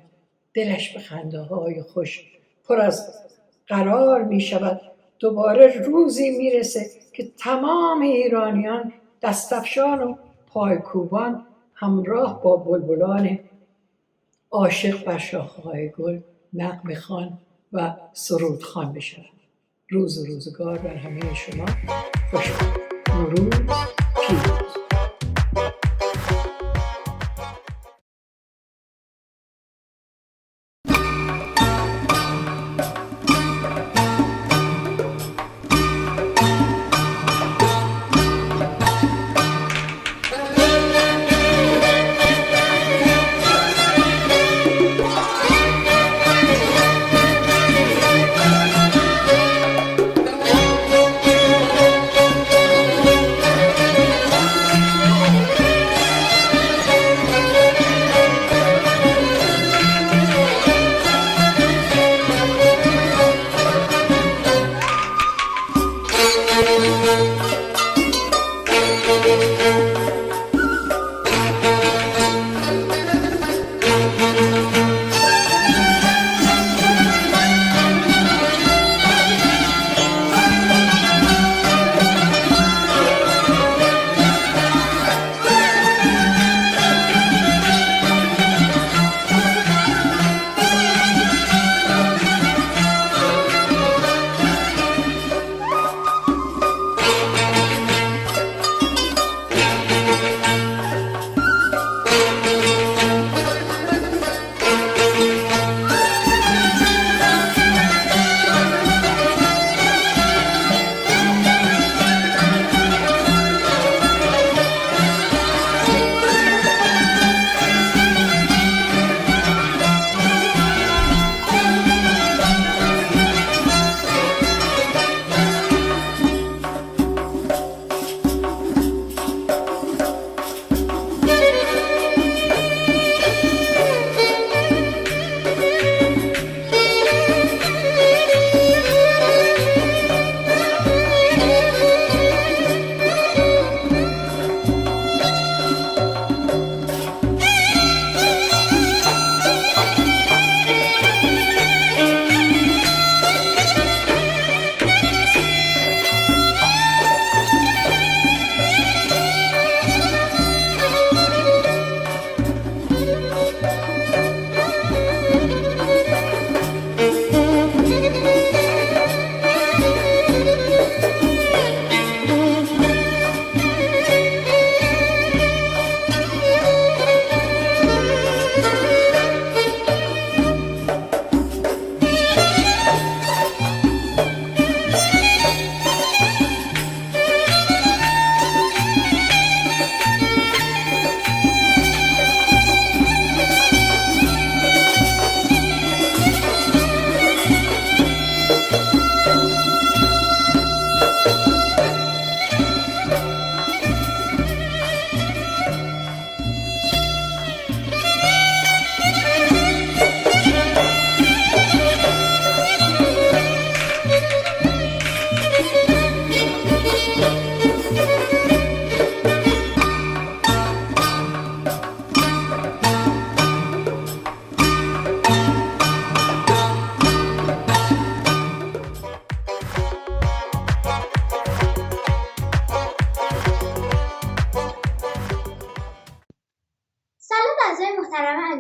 دلش به خنده های خوش پر از قرار می شود، دوباره روزی می رسه که تمام ایرانیان دستفشان و پایکوبان همراه با بلبلان عاشق بر شاخه‌های گل نغمه خوان و سرود خوان بشن. روز و روزگار بر همه شما خوش باد. نوروز پیروز.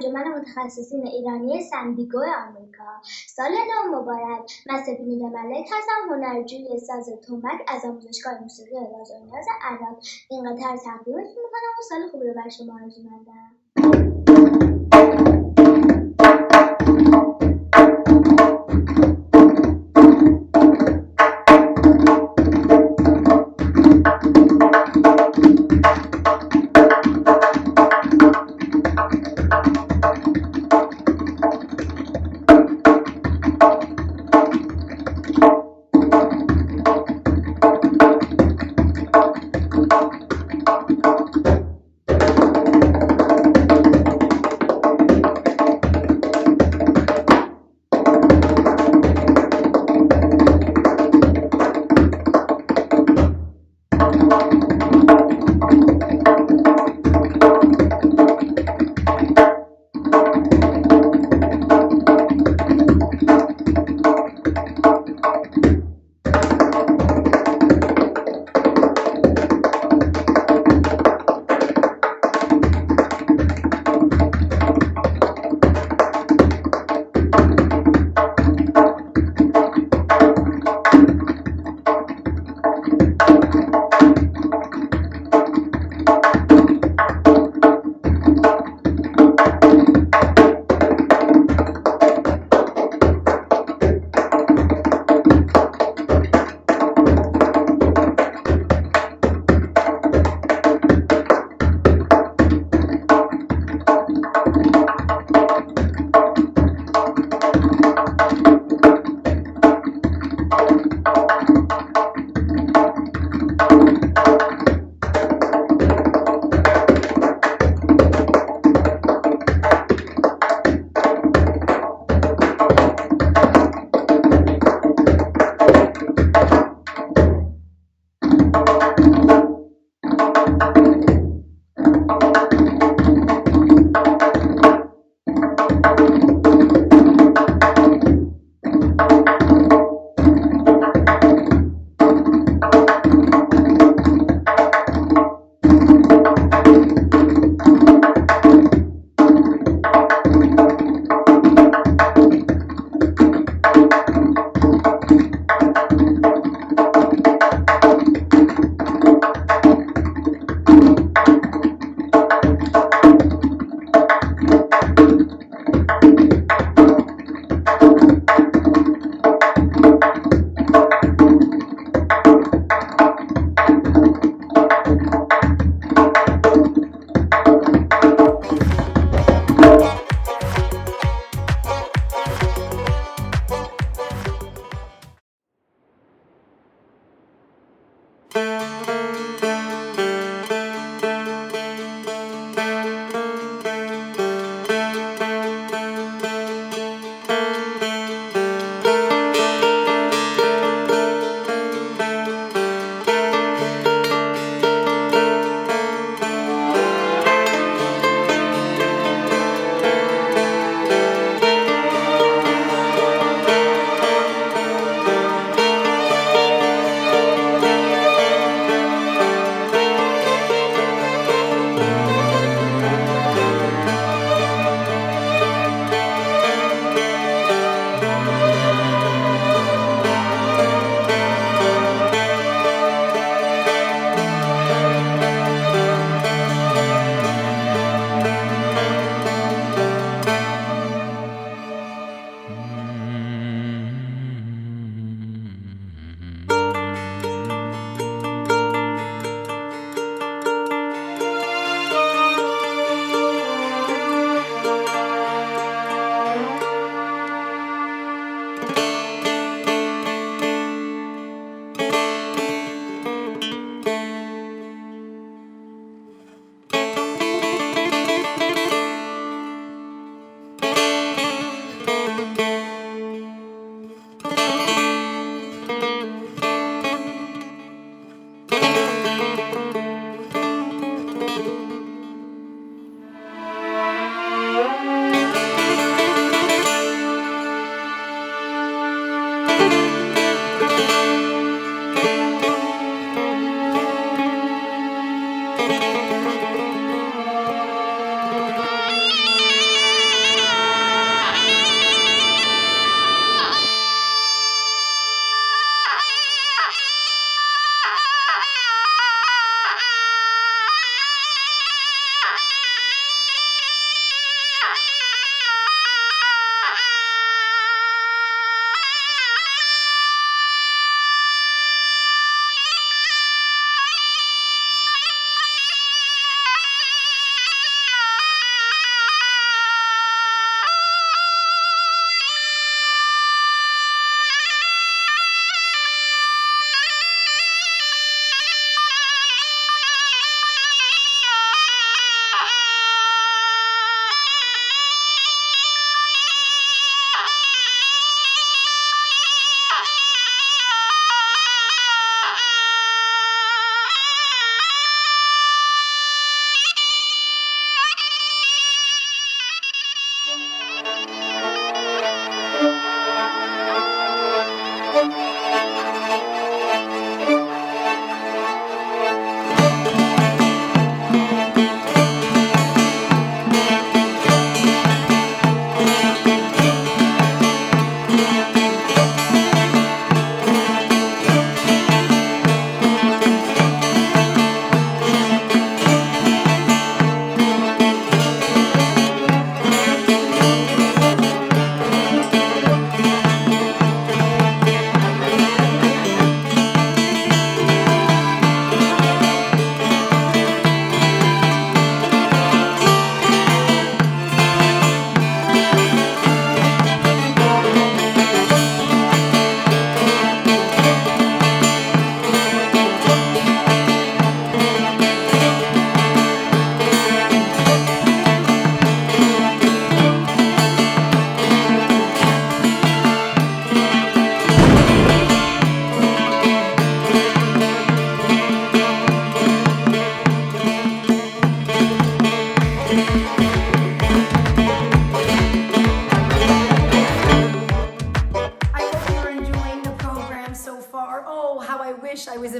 انجمن متخصصین ایرانی دیگو آمریکا. سال نو مبارک. من سپید ملک هستم، هنرجوی ساز تنبک از آموزشگاه موسیقی راز و نیاز ایاپ. این قطعه رو تقدیمتون میکنم و سال خوبی رو بر شما آرزو می‌کنم.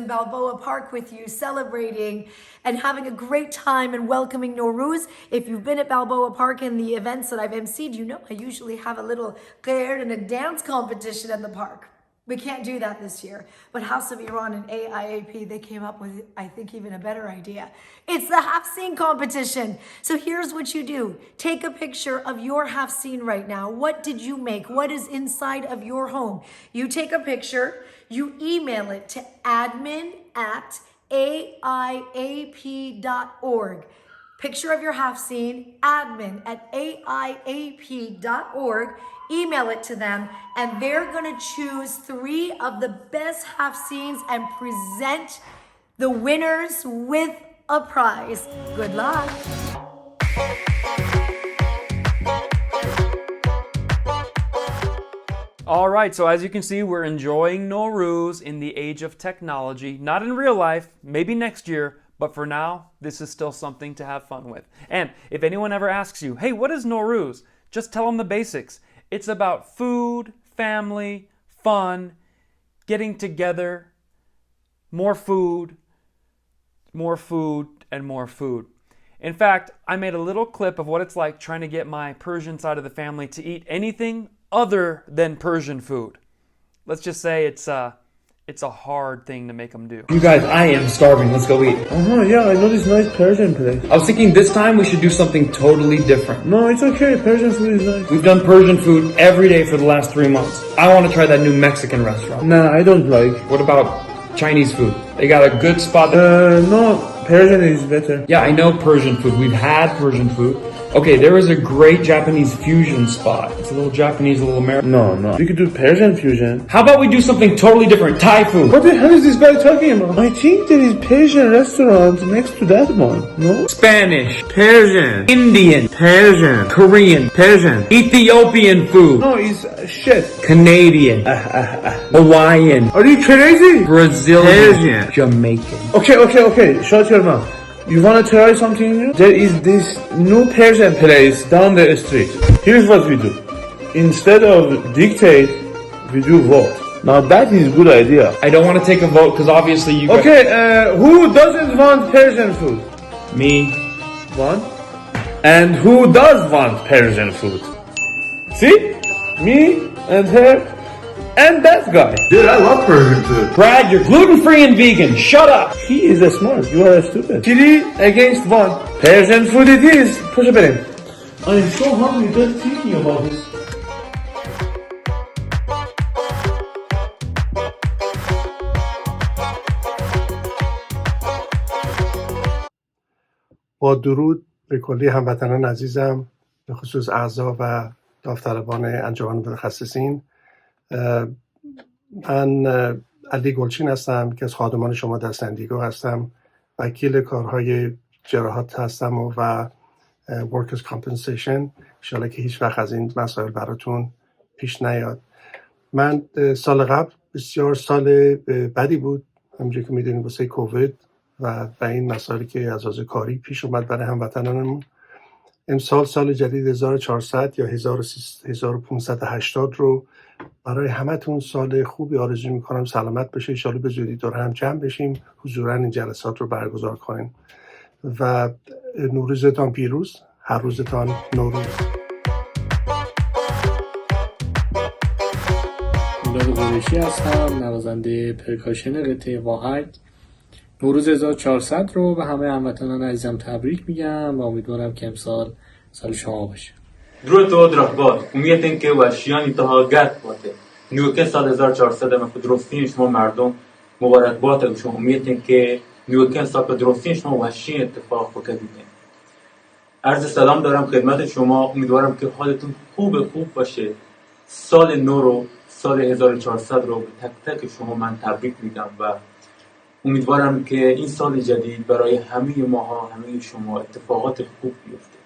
Balboa Park with you, celebrating and having a great time and welcoming Nowruz. If you've been at Balboa Park in the events that I've emceed, you know I usually have a little qeir and a dance competition at the park. We can't do that this year. But House of Iran and AIAP, they came up with, I think, even a better idea. It's the half scene competition. So here's what you do. Take a picture of your half scene right now. What did you make? What is inside of your home? You take a picture, you email it to admin@aiap.org. Picture of your half scene, admin@aiap.org. Email it to them, and they're gonna choose 3 of the best half scenes and present the winners with a prize. Good luck. All right, so as you can see, we're enjoying Nowruz in the age of technology. Not in real life, maybe next year, but for now, this is still something to have fun with. And if anyone ever asks you, hey, what is Nowruz? Just tell them the basics. It's about food, family, fun, getting together, more food, and more food. In fact, I made a little clip of what it's like trying to get my Persian side of the family to eat anything other than Persian food. Let's just say it's a hard thing to make them do. You guys, I am starving. Let's go eat. Oh, yeah, I know this nice Persian place. I was thinking this time we should do something totally different. No, it's okay. Persian food is nice. We've done Persian food every day for the last 3 months. I want to try that new Mexican restaurant. Nah, I don't like. What about Chinese food? They got a good spot. No, Persian is better. Yeah, I know Persian food. We've had Persian food. Okay, there is a great Japanese fusion spot. It's a little Japanese, a little American. No. We could do Persian fusion. How about we do something totally different? Thai food. What the hell is this guy talking about? I think there is Persian restaurant next to that one. No? Spanish. Persian. Indian. Persian. Korean. Persian. Ethiopian food. No, it's shit. Canadian. Hawaiian. Are you crazy? Brazilian. Persian. Jamaican. Okay. Shut your mouth. You wanna try something new? There is this new Persian place down the street. Here's what we do. Instead of dictate, we do vote. Now that is a good idea. I don't want to take a vote because obviously you Okay, who doesn't want Persian food? Me. One. And who does want Persian food? See? Me and her and that guy. Dude, I love Persian food. Brad, you're gluten-free and vegan. Shut up. He is smart. You are stupid. 3 against 1. Persian food it is. Push it in. I am so hungry just thinking about it. با درود به کلی هموطنان عزیزم، به خصوص اعضا و داوطلبان انجمن متخصصین. من علی گلچین هستم که از خادمان شما در دیگو هستم. وکیل کارهای جراحات هستم و workers compensation. انشاءالله که هیچ وقت از این مسائل براتون پیش نیاد. من سال قبل بسیار سال بدی بود، همونجوری که میدونید واسه کووید و این مسائلی که از لحاظ کاری پیش اومد برای هموطنانمون. امسال سال جدید 1400 یا 1580 رو برای همتون سال خوبی آرزو میکنم. سلامت بشه، انشاءالله به زودی دور هم جمع بشیم، حضوراً این جلسات رو برگزار کنیم و نوروزتان پیروز، هر روزتان نوروز. میلاد قریشی هستم، نوازنده پرکاشن قطعه واحد. نوروز 1400 رو به همه هموطنان عزیزم تبریک میگم و امیدوارم که امسال سال شما باشه. درود و درخباد. امیدم که وحشیانی تهاگت باته. نیوکه سال 1400 ما درستین شما مردم مبارک باته. شما امیدم که نیوکه سال درستین شما وحشی اتفاق بکنید. عرض سلام دارم خدمت شما. امیدوارم که حالتون خوب باشه. سال نو رو، سال 1400 رو به تک تک شما من تبریک میگم و امیدوارم که این سال جدید برای همه ماها، همه شما اتفاقات خوب بیفته.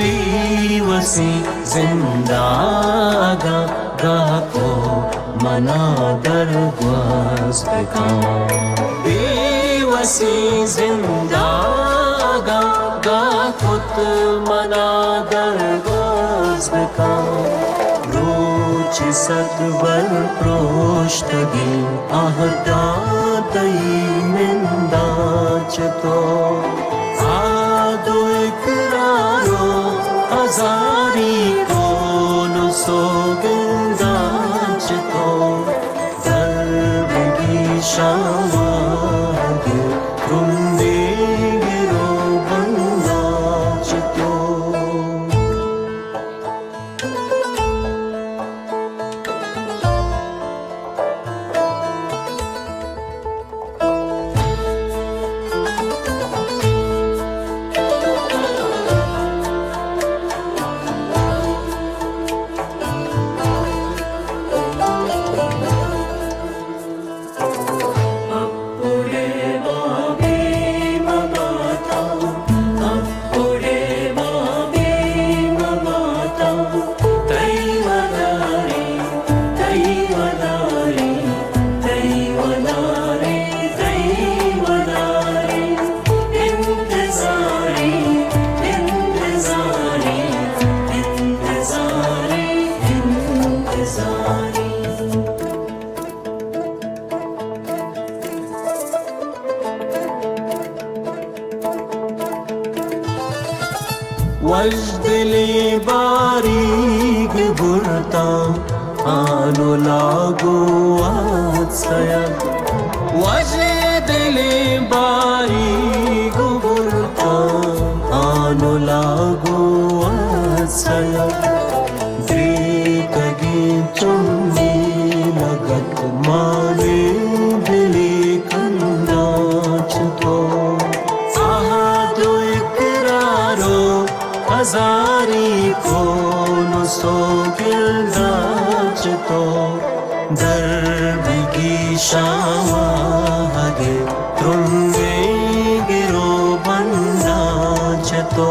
बेवसी जिंदागा गाह को मना दरगवाज बेकां बेवसी जिंदागा गाह खुद मना दरगवाज बेकां रोच सतवर प्रोष्टगी आहदा तई निंदा चतो आदो इकरारो हजारी कोनु सोगंदाच तो दरबगी शावागे रुंदे गिरो बंदाच तो वजदली बारीक बुरता आनो लागो आत्सया वजदली बारीक बुरता आनो लागो आत्सया देखगी चुम्मी लगत माने दिली कंदाच तो हजारी कोनु सोगंदाच तो दरबगी शावागे तुंगे गिरो बंदाच तो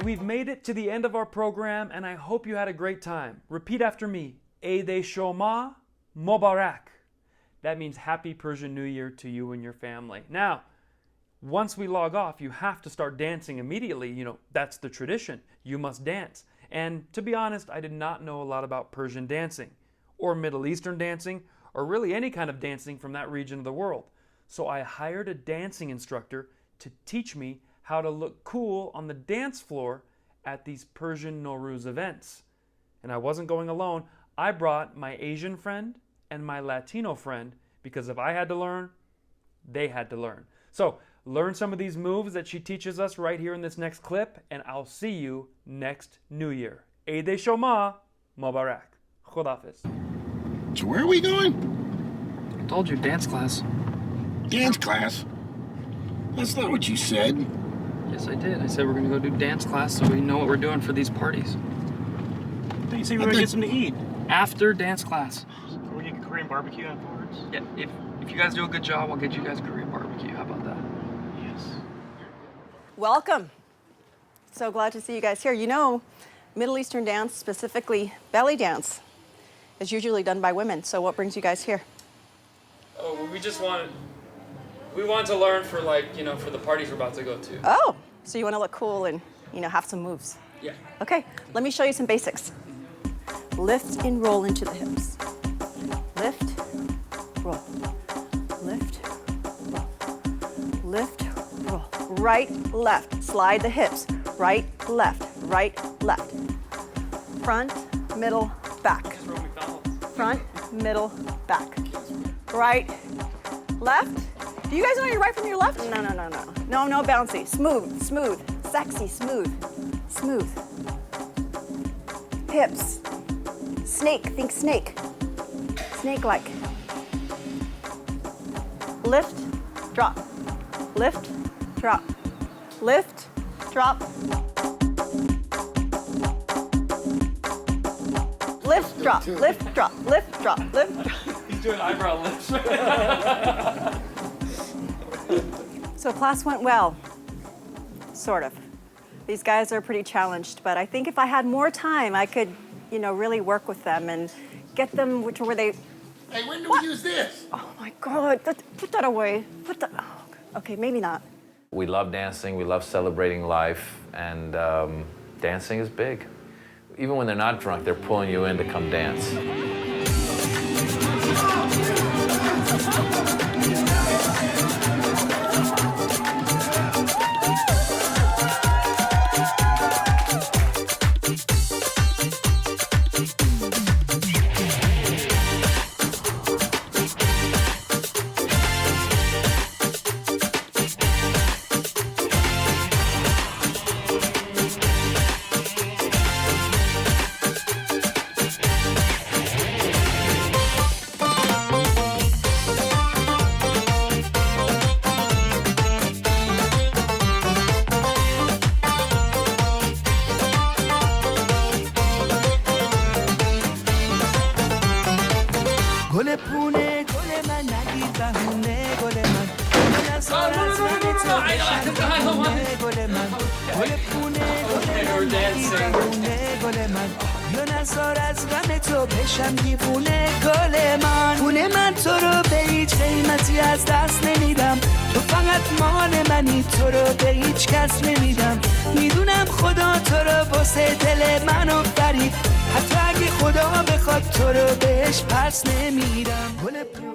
We've made it to the end of our program, and I hope you had a great time. Repeat after me. Eid Shoma Mobarack. That means Happy Persian New Year to you and your family. Now, once we log off, you have to start dancing immediately. You know, that's the tradition. You must dance. And to be honest, I did not know a lot about Persian dancing, or Middle Eastern dancing, or really any kind of dancing from that region of the world. So I hired a dancing instructor to teach me how to look cool on the dance floor at these Persian Nowruz events. And I wasn't going alone. I brought my Asian friend and my Latino friend because if I had to learn, they had to learn. So learn some of these moves that she teaches us right here in this next clip, and I'll see you next New Year. Eid Shoma Mobarack. Khudafiz. So where are we going? I told you, dance class. Dance class? That's not what you said. Yes, I did. I said we're gonna go do dance class so we know what we're doing for these parties. Did you say we were gonna get something to eat? After dance class. Are we getting Korean barbecue afterwards? Yeah, if you guys do a good job, I'll get you guys Korean barbecue. How about that? Yes. Welcome. So glad to see you guys here. You know, Middle Eastern dance, specifically belly dance, is usually done by women. So what brings you guys here? Oh, we wanted to learn for for the parties we're about to go to. Oh, so you want to look cool and, have some moves. Yeah. Okay, let me show you some basics. Lift and roll into the hips. Lift, roll. Lift, roll. Lift, roll. Right, left. Slide the hips. Right, left. Right, left. Front, middle, back. Front, middle, back. Right, left. Do you guys know your right from your left? No. No bouncy. Smooth, smooth. Sexy, smooth. Smooth. Hips. Snake, think snake. Snake-like. Lift, drop. Lift, drop. Lift, drop. Lift, drop, lift, drop, lift, drop, lift, drop. He's doing eyebrow lifts. So class went well, sort of. These guys are pretty challenged, but I think if I had more time, I could, really work with them and get them to where they... Hey, when do we use this? Oh my God, put that away. Okay, maybe not. We love dancing, we love celebrating life, and dancing is big. Even when they're not drunk, they're pulling you in to come dance.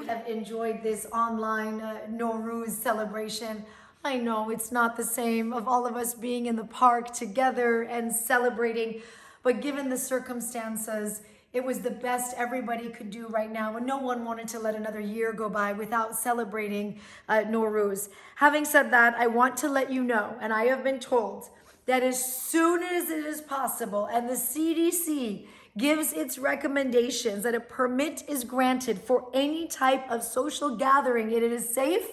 Have enjoyed this online Nowruz celebration. I know it's not the same of all of us being in the park together and celebrating, but given the circumstances, it was the best everybody could do right now, and no one wanted to let another year go by without celebrating Nowruz. Having said that, I want to let you know, and I have been told, that as soon as it is possible, and the CDC gives its recommendations that a permit is granted for any type of social gathering, it is safe,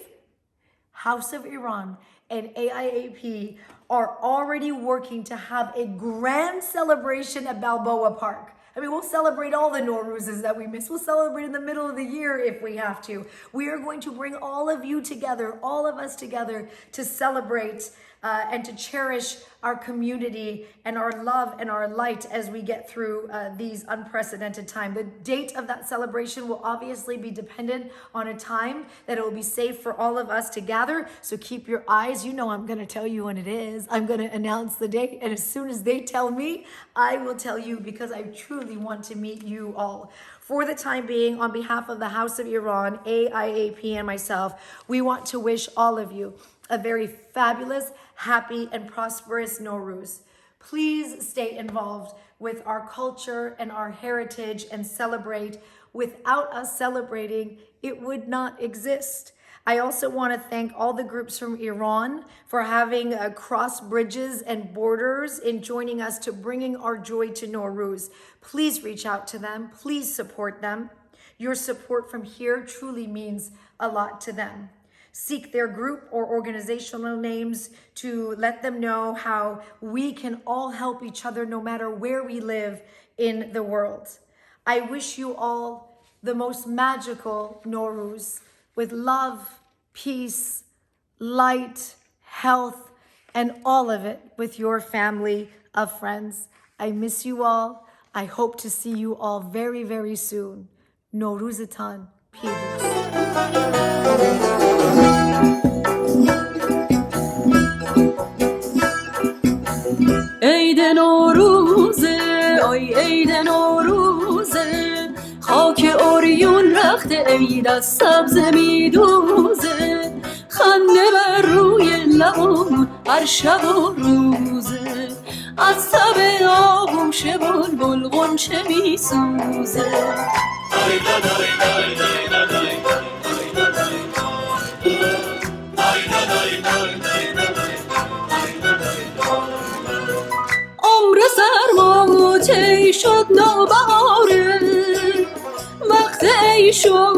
House of Iran and AIAP are already working to have a grand celebration at Balboa Park. I mean, we'll celebrate all the Nowruzes that we miss. We'll celebrate in the middle of the year if we have to. We are going to bring all of you together, all of us together, to celebrate and to cherish our community and our love and our light as we get through these unprecedented times. The date of that celebration will obviously be dependent on a time that it will be safe for all of us to gather. So keep your eyes. I'm going to tell you when it is. I'm going to announce the date. And as soon as they tell me, I will tell you, because I truly want to meet you all. For the time being, on behalf of the House of Iran, AIAP, and myself, we want to wish all of you a very fabulous, happy, and prosperous Nowruz. Please stay involved with our culture and our heritage and celebrate. Without us celebrating, it would not exist. I also want to thank all the groups from Iran for having crossed bridges and borders in joining us to bringing our joy to Nowruz. Please reach out to them. Please support them. Your support from here truly means a lot to them. Seek their group or organizational names to let them know how we can all help each other no matter where we live in the world. I wish you all the most magical Nowruz with love, peace, light, health, and all of it with your family of friends. I miss you all. I hope to see you all very, very soon. Nowruzatan, پیروز. عید نوروزه آی عید نوروزه خاک اوریون رخت عید از سبز میدوزه خنده بر روی لبم هر شب و روزه از تب آغوش بلبل غنچه میسوزه عمر سرما طی شد نوبهاره وقت عیش و